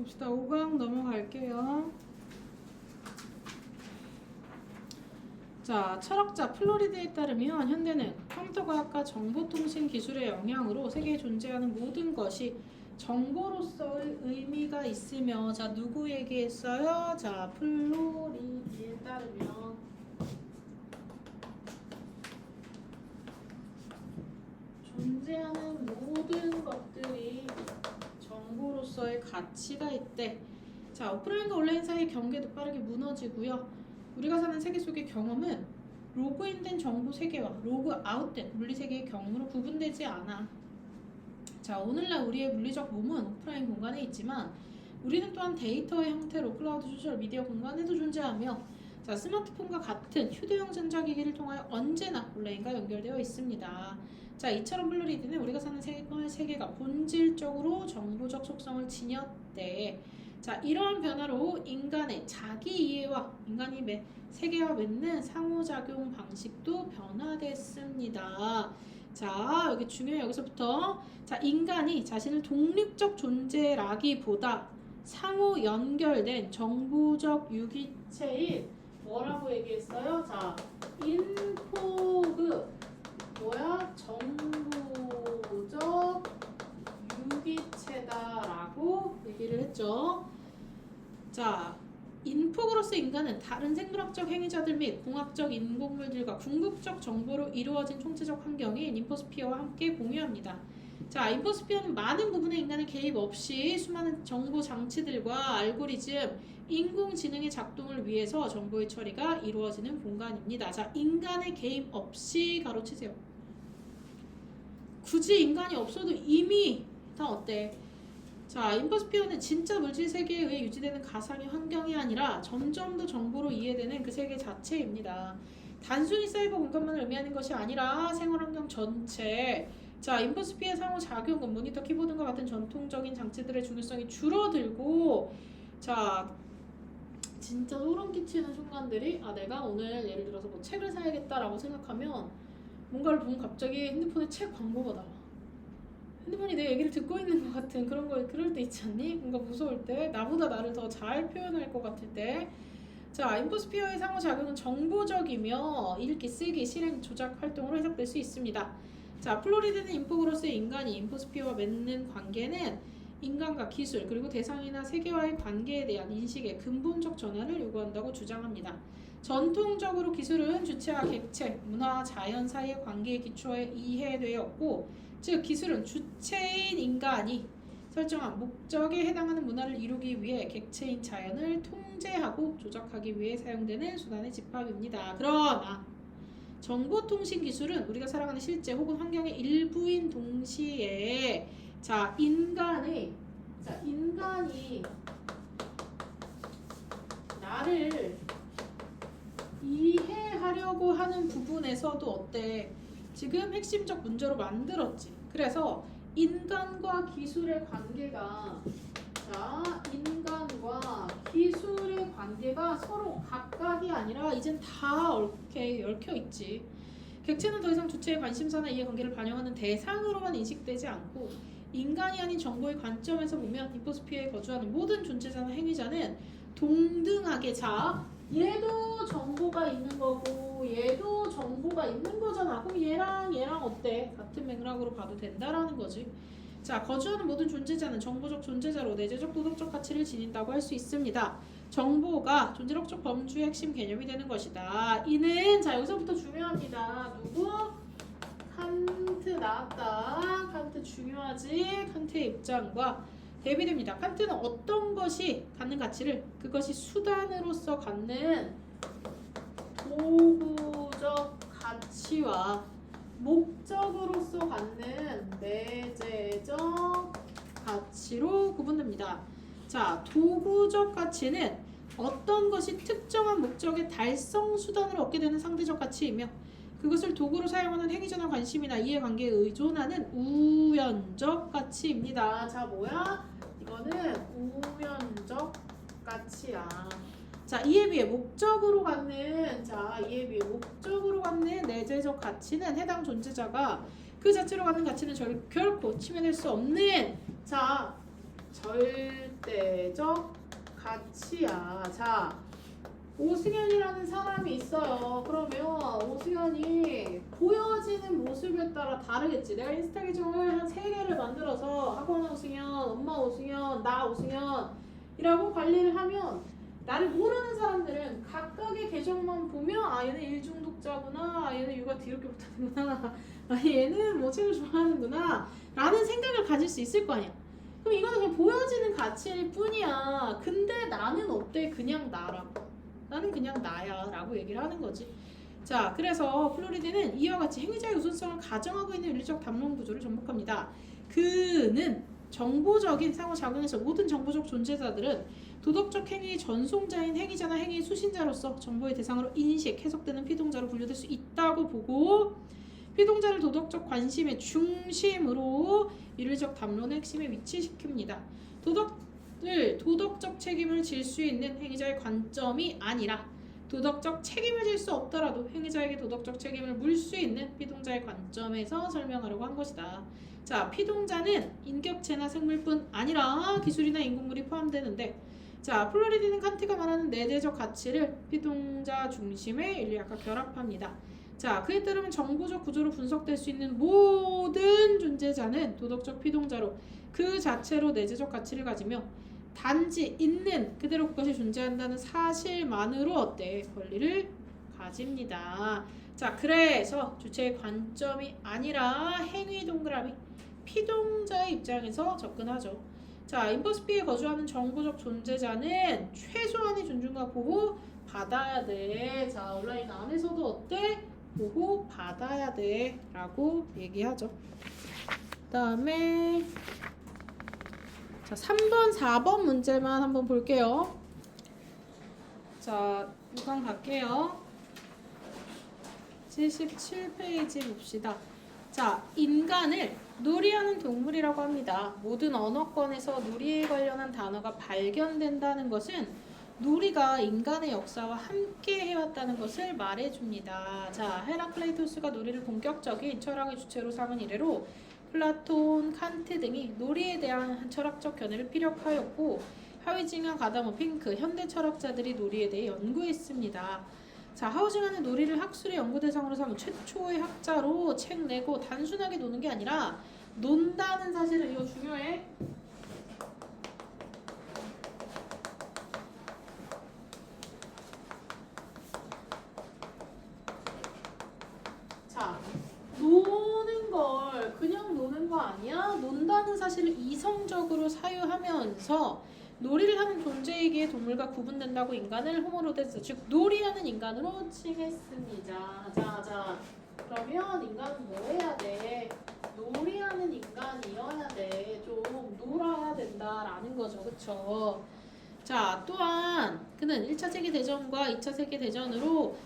봅시다. 5강 넘어갈게요. 자, 철학자 플로리드에 따르면 현대는 컴퓨터과학과 정보통신 기술의 영향으로 세계에 존재하는 모든 것이 정보로서의 의미가 있으며, 자, 누구 얘기했어요? 자, 플로리드에 따르면 존재하는 모든 것들이 정보로서의 가치가 있대. 자, 오프라인과 온라인 사이의 경계도 빠르게 무너지고요. 우리가 사는 세계 속의 경험은 로그인된 정보 세계와 로그아웃된 물리 세계의 경험으로 구분되지 않아. 자, 오늘날 우리의 물리적 몸은 오프라인 공간에 있지만 우리는 또한 데이터의 형태로 클라우드 소셜 미디어 공간에도 존재하며, 자, 스마트폰과 같은 휴대용 전자기기를 통하여 언제나 온라인과 연결되어 있습니다. 자, 이처럼 플루리드는 우리가 사는 세계가 본질적으로 정보적 속성을 지녔대. 자, 이러한 변화로 인간의 자기 이해와 인간이 세계와 맺는 상호작용 방식도 변화됐습니다. 자, 여기 중요해요. 여기서부터 자, 인간이 자신을 독립적 존재라기보다 상호 연결된 정보적 유기체인 뭐라고 얘기했어요? 자, 인포그 뭐야? 정보적 유기체다라고 얘기를 했죠. 자, 인포그로스 인간은 다른 생물학적 행위자들 및 공학적 인공물들과 궁극적 정보로 이루어진 총체적 환경인 인포스피어와 함께 공유합니다. 자, 인포스피어는 많은 부분의 인간의 개입 없이 수많은 정보 장치들과 알고리즘, 인공지능의 작동을 위해서 정보의 처리가 이루어지는 공간입니다. 자, 인간의 개입 없이 가로치세요. 굳이 인간이 없어도 이미 다 어때? 자, 인포스피어는 진짜 물질 세계에 의해 유지되는 가상의 환경이 아니라 점점 더 정보로 이해되는 그 세계 자체입니다. 단순히 사이버 공간만을 의미하는 것이 아니라 생활 환경 전체. 자, 인포스피어의 상호작용은 모니터, 키보드과 같은 전통적인 장치들의 중요성이 줄어들고, 자, 진짜 소름 끼치는 순간들이, 아, 내가 오늘 예를 들어서 뭐 책을 사야겠다라고 생각하면 뭔가를 보면 갑자기 핸드폰에 책 광고가 나와. 핸드폰이 내 얘기를 듣고 있는 것 같은 그런 거, 그럴 때 있지 않니? 뭔가 무서울 때, 나보다 나를 더 잘 표현할 것 같을 때. 자, 인포스피어의 상호작용은 정보적이며 읽기, 쓰기, 실행, 조작 활동으로 해석될 수 있습니다. 자, 플로리드는 인포그로스의 인간이 인포스피어와 맺는 관계는 인간과 기술 그리고 대상이나 세계와의 관계에 대한 인식의 근본적 전환을 요구한다고 주장합니다. 전통적으로 기술은 주체와 객체, 문화와 자연 사이의 관계에 기초해 이해되었고, 즉 기술은 주체인 인간이 설정한 목적에 해당하는 문화를 이루기 위해 객체인 자연을 통제하고 조작하기 위해 사용되는 수단의 집합입니다. 그러나 정보통신 기술은 우리가 살아가는 실제 혹은 환경의 일부인 동시에, 자, 인간이 나를 이해하려고 하는 부분에서도 어때? 지금 핵심적 문제로 만들었지. 그래서 인간과 기술의 관계가, 자, 인간과 기술의 관계가 서로 각각이 아니라 이젠 다 얽혀 있지. 객체는 더 이상 주체의 관심사나 이해관계를 반영하는 대상으로만 인식되지 않고 인간이 아닌 정보의 관점에서 보면 인포스피어에 거주하는 모든 존재자나 행위자는 동등하게, 자, 얘도 정보가 있는 거고 얘도 정보가 있는 거잖아. 그럼 얘랑 어때? 같은 맥락으로 봐도 된다라는 거지. 자, 거주하는 모든 존재자는 정보적 존재자로 내재적 도덕적 가치를 지닌다고 할 수 있습니다. 정보가 존재론적 범주의 핵심 개념이 되는 것이다. 이는, 자, 여기서부터 중요합니다. 누구? 칸트 나왔다. 칸트 중요하지? 칸트의 입장과 대비됩니다. 칸트는 어떤 것이 갖는 가치를 그것이 수단으로서 갖는 도구적 가치와 목적으로서 갖는 내재적 가치로 구분됩니다. 자, 도구적 가치는 어떤 것이 특정한 목적의 달성 수단으로 얻게 되는 상대적 가치이며 그것을 도구로 사용하는 행위자나 관심이나 이해관계에 의존하는 우연적 가치입니다. 자, 뭐야? 이거는 우연적 가치야. 자, 이에 비해 목적으로 갖는, 자, 이에 비해 목적으로 갖는 내재적 가치는 해당 존재자가 그 자체로 갖는 가치는 결코 침해될 수 없는, 자, 절대적 가치야. 자, 오승현이라는 사람이 있어요. 그러면 오승현이 보여지는 모습에 따라 다르겠지. 내가 인스타 계정을 한 3개를 만들어서 학원 오승현, 엄마 오승현, 나 오승현이라고 관리를 하면 나를 모르는 사람들은 각각의 계정만 보면 아 얘는 일중독자구나, 아 얘는 육아 더럽게 못하는구나, 아 얘는 뭐 책을 좋아하는구나 라는 생각을 가질 수 있을 거 아니야. 그럼 이거는 그냥 보여지는 가치일 뿐이야. 근데 나는 어때? 그냥 나라고. 나는 그냥 나야 라고 얘기를 하는 거지. 자, 그래서 플로리드는 이와 같이 행위자의 우선성을 가정하고 있는 윤리적 담론 구조를 전복합니다. 그는 정보적인 상호작용에서 모든 정보적 존재자들은 도덕적 행위의 전송자인 행위자나 행위의 수신자로서 정보의 대상으로 인식, 해석되는 피동자로 분류될 수 있다고 보고 피동자를 도덕적 관심의 중심으로 윤리적 담론의 핵심에 위치시킵니다. 도덕적 책임을 질 수 있는 행위자의 관점이 아니라 도덕적 책임을 질 수 없더라도 행위자에게 도덕적 책임을 물 수 있는 피동자의 관점에서 설명하려고 한 것이다. 자, 피동자는 인격체나 생물뿐 아니라 기술이나 인공물이 포함되는데 자, 플로리드는 칸트가 말하는 내재적 가치를 피동자 중심의 윤리학과 결합합니다. 자, 그에 따르면 정보적 구조로 분석될 수 있는 모든 존재자는 도덕적 피동자로 그 자체로 내재적 가치를 가지며 단지 있는 그대로 그것이 존재한다는 사실만으로 어때? 권리를 가집니다. 자, 그래서 주체의 관점이 아니라 행위 동그라미 피동자의 입장에서 접근하죠. 자, 인버스비에 거주하는 정보적 존재자는 최소한의 존중과 보호 받아야 돼. 자, 온라인 안에서도 어때? 보호 받아야 돼 라고 얘기하죠. 그 다음에 자, 3번, 4번 문제만 한번 볼게요. 자, 6강 갈게요. 77페이지 봅시다. 자, 인간을 놀이하는 동물이라고 합니다. 모든 언어권에서 놀이에 관련한 단어가 발견된다는 것은 놀이가 인간의 역사와 함께 해왔다는 것을 말해줍니다. 자, 헤라클레이토스가 놀이를 본격적인 철학의 주체로 삼은 이래로 플라톤, 칸트 등이 놀이에 대한 철학적 견해를 피력하였고 하위징하, 가다모, 핑크, 현대 철학자들이 놀이에 대해 연구했습니다. 자, 하우징하는 놀이를 학술의 연구 대상으로 삼은 최초의 학자로 책 내고 단순하게 노는 게 아니라 논다는 사실은 이거 중요해. 자, 노는 걸 그냥 노는 거 아니야? 논다는 사실을 이성적으로 사유하면서 놀이를 하는 존재이기에 동물과 구분된다고 인간을 호모로데스, 즉 놀이하는 인간으로 칭했습니다. 자, 그러면 인간은 뭐 해야 돼? 놀이하는 인간이어야 돼. 좀 놀아야 된다라는 거죠. 그쵸? 자, 또한 그는 1차 세계대전과 2차 세계대전으로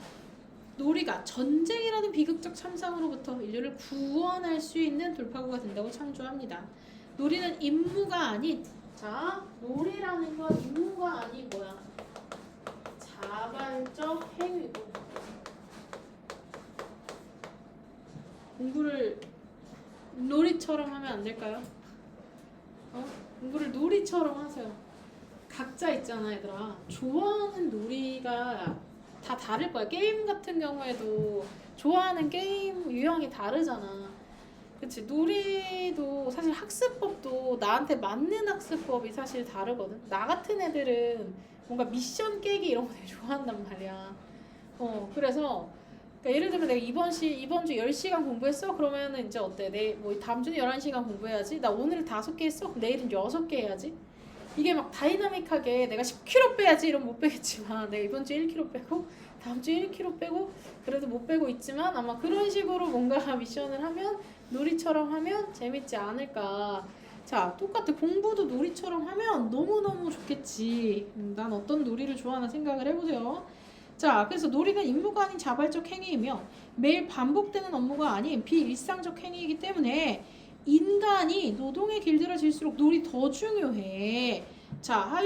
놀이가 전쟁이라는 비극적 참상으로부터 인류를 구원할 수 있는 돌파구가 된다고 창조합니다. 놀이는 임무가 아닌, 자, 놀이라는 건 임무가 아닌 뭐야? 자발적 행위고. 공부를 놀이처럼 하면 안 될까요? 공부를 놀이처럼 하세요. 각자 있잖아, 얘들아. 좋아하는 놀이가 다 다를 거야. 게임 같은 경우에도 좋아하는 게임 유형이 다르잖아. 그치? 놀이도 사실 학습법도 나한테 맞는 학습법이 사실 다르거든. 나 같은 애들은 뭔가 미션 깨기 이런 거 되게 좋아한단 말이야. 그래서 그러니까 예를 들면 내가 이번 주 10시간 공부했어? 그러면은 이제 어때? 뭐 다음 주는 11시간 공부해야지. 나 오늘 5개 했어? 그럼 내일은 6개 해야지. 이게 막 다이나믹하게 내가 10kg 빼야지 이러면 못 빼겠지만 내가 이번 주에 1kg 빼고 다음 주에 1kg 빼고 그래도 못 빼고 있지만 아마 그런 식으로 뭔가 미션을 하면 놀이처럼 하면 재밌지 않을까. 자, 똑같아. 공부도 놀이처럼 하면 너무너무 좋겠지. 난 어떤 놀이를 좋아하나 생각을 해보세요. 자, 그래서 놀이가 임무가 아닌 자발적 행위이며 매일 반복되는 업무가 아닌 비일상적 행위이기 때문에 인간이 노동에 길들여질수록 놀이 더 중요해. 자,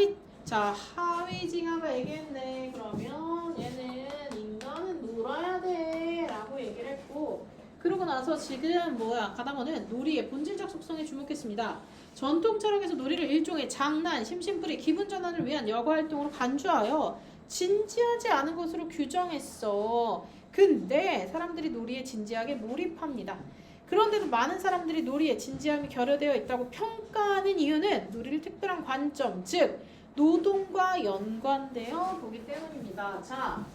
하위징하가 얘기했네. 그러면 얘는 인간은 놀아야 돼 라고 얘기를 했고, 그러고 나서 지금 가다모는 놀이의 본질적 속성에 주목했습니다. 전통 철학에서 놀이를 일종의 장난, 심심풀이, 기분 전환을 위한 여가 활동으로 간주하여 진지하지 않은 것으로 규정했어. 근데 사람들이 놀이에 진지하게 몰입합니다. 그런데도 많은 사람들이 놀이에 진지함이 결여되어 있다고 평가하는 이유는 놀이를 특별한 관점, 즉 노동과 연관되어 보기 때문입니다. 자,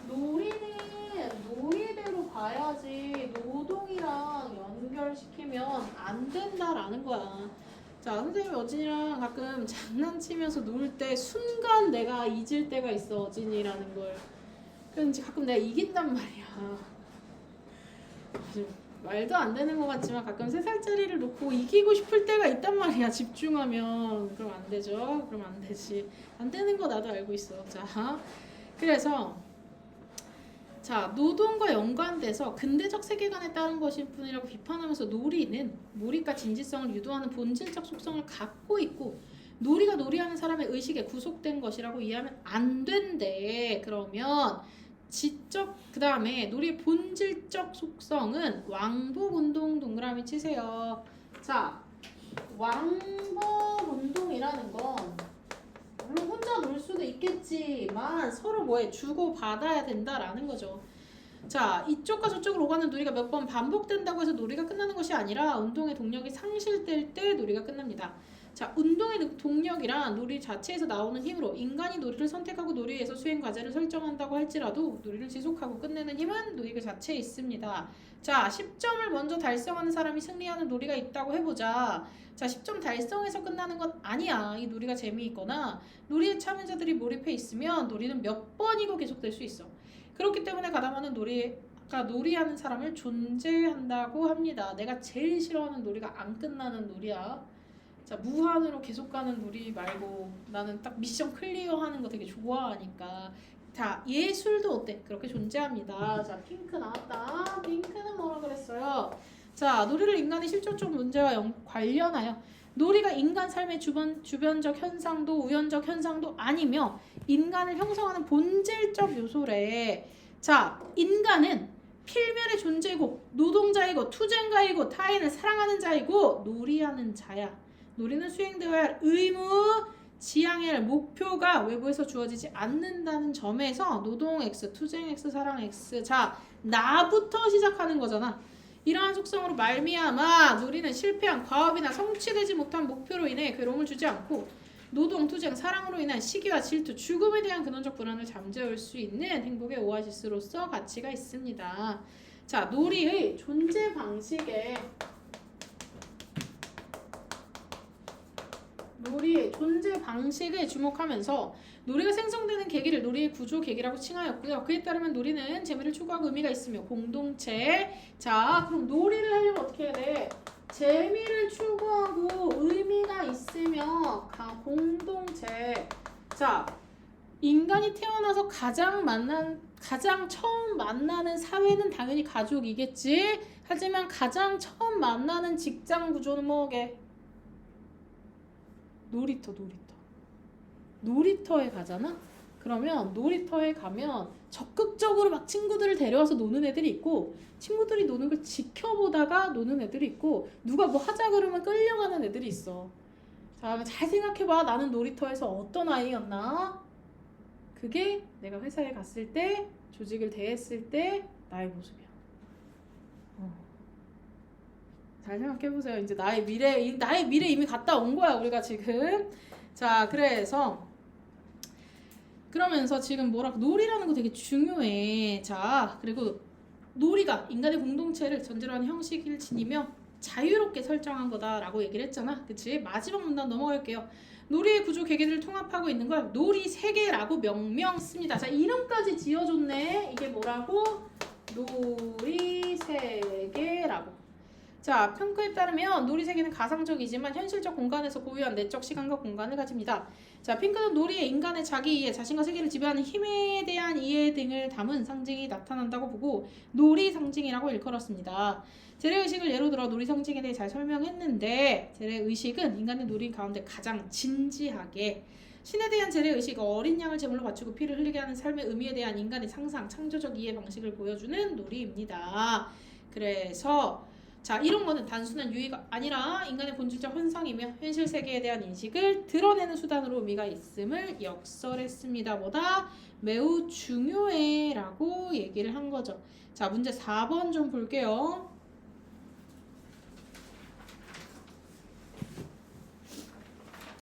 놀이는 놀이대로 봐야지 노동이랑 연결시키면 안 된다라는 거야. 자, 선생님이 어진이랑 가끔 장난치면서 놀 때 순간 내가 잊을 때가 있어, 어진이라는 걸. 그런지 가끔 내가 이긴단 말이야. 아주 말도 안 되는 것 같지만 가끔 3살짜리를 놓고 이기고 싶을 때가 있단 말이야. 집중하면. 그럼 안 되죠. 그럼 안 되지. 안 되는 거 나도 알고 있어. 자, 그래서 자, 노동과 연관돼서 근대적 세계관에 따른 것일 뿐이라고 비판하면서 놀이는 몰입과 진지성을 유도하는 본질적 속성을 갖고 있고 놀이가 놀이하는 사람의 의식에 구속된 것이라고 이해하면 안 된대. 그러면 지적 그 다음에 놀이의 본질적 속성은 왕복 운동 동그라미 치세요. 자, 왕복 운동이라는 건 물론 혼자 놀 수도 있겠지만 서로 뭐에 주고 받아야 된다라는 거죠. 자, 이쪽과 저쪽으로 오가는 놀이가 몇 번 반복된다고 해서 놀이가 끝나는 것이 아니라 운동의 동력이 상실될 때 놀이가 끝납니다. 자, 운동의 동력이란 놀이 자체에서 나오는 힘으로 인간이 놀이를 선택하고 놀이에서 수행 과제를 설정한다고 할지라도 놀이를 지속하고 끝내는 힘은 놀이 그 자체에 있습니다. 자, 10점을 먼저 달성하는 사람이 승리하는 놀이가 있다고 해보자. 자, 10점 달성해서 끝나는 건 아니야. 이 놀이가 재미있거나 놀이에 참여자들이 몰입해 있으면 놀이는 몇 번이고 계속될 수 있어. 그렇기 때문에 가담하는 놀이가 놀이하는 사람을 존재한다고 합니다. 내가 제일 싫어하는 놀이가 안 끝나는 놀이야. 자, 무한으로 계속 가는 놀이 말고 나는 딱 미션 클리어하는 거 되게 좋아하니까. 자, 예술도 어때? 그렇게 존재합니다. 자, 핑크 나왔다. 핑크는 뭐라 그랬어요? 자, 놀이를 인간의 실존적 문제와 관련하여 놀이가 인간 삶의 주변적 현상도 우연적 현상도 아니며 인간을 형성하는 본질적 요소래. 자, 인간은 필멸의 존재이고 노동자이고 투쟁가이고 타인을 사랑하는 자이고 놀이하는 자야. 놀이는 수행되어야 할 의무, 지향해야 할 목표가 외부에서 주어지지 않는다는 점에서 노동 X, 투쟁 X, 사랑 X. 자, 나부터 시작하는 거잖아. 이러한 속성으로 말미암아 놀이는 실패한 과업이나 성취되지 못한 목표로 인해 괴로움을 주지 않고 노동, 투쟁, 사랑으로 인한 시기와 질투, 죽음에 대한 근원적 불안을 잠재울 수 있는 행복의 오아시스로서 가치가 있습니다. 자, 놀이의 존재 방식에 놀이의 존재 방식에 주목하면서 놀이가 생성되는 계기를 놀이의 구조 계기라고 칭하였고요. 그에 따르면 놀이는 재미를 추구하고 의미가 있으며 공동체. 자, 그럼 놀이를 하려면 어떻게 해야 돼? 재미를 추구하고 의미가 있으며 공동체. 자, 인간이 태어나서 가장 처음 만나는 사회는 당연히 가족이겠지. 하지만 가장 처음 만나는 직장 구조는 뭐게? 놀이터에 가잖아? 그러면 놀이터에 가면 적극적으로 막 친구들을 데려와서 노는 애들이 있고 친구들이 노는 걸 지켜보다가 노는 애들이 있고 누가 뭐 하자 그러면 끌려가는 애들이 있어. 자, 잘 생각해봐. 나는 놀이터에서 어떤 아이였나? 그게 내가 회사에 갔을 때 조직을 대했을 때 나의 모습이야. 잘 생각해보세요. 이제 나의 미래 이미 갔다 온 거야 우리가 지금. 자, 그러면서 지금 놀이라는 거 되게 중요해. 자, 그리고 놀이가 인간의 공동체를 전제로 하는 형식을 지니며 자유롭게 설정한 거다라고 얘기를 했잖아. 그치? 마지막 문단 넘어갈게요. 놀이의 구조 계계들을 통합하고 있는 걸 놀이 세계라고 명명 씁니다. 자, 이름까지 지어줬네. 이게 뭐라고? 놀이 세계라고. 자, 평가에 따르면 놀이 세계는 가상적이지만 현실적 공간에서 고유한 내적 시간과 공간을 가집니다. 자, 핑크는 놀이에 인간의 자기 이해, 자신과 세계를 지배하는 힘에 대한 이해 등을 담은 상징이 나타난다고 보고 놀이 상징이라고 일컬었습니다. 재래의식을 예로 들어 놀이 상징에 대해 잘 설명했는데 재래의식은 인간의 놀이 가운데 가장 진지하게 신에 대한 재래의식, 어린 양을 제물로 바치고 피를 흘리게 하는 삶의 의미에 대한 인간의 상상, 창조적 이해 방식을 보여주는 놀이입니다. 그래서 자, 이런 거는 단순한 유의가 아니라 인간의 본질적 현상이며 현실 세계에 대한 인식을 드러내는 수단으로 의미가 있음을 역설했습니다. 뭐다? 매우 중요해 라고 얘기를 한 거죠. 자, 문제 4번 좀 볼게요.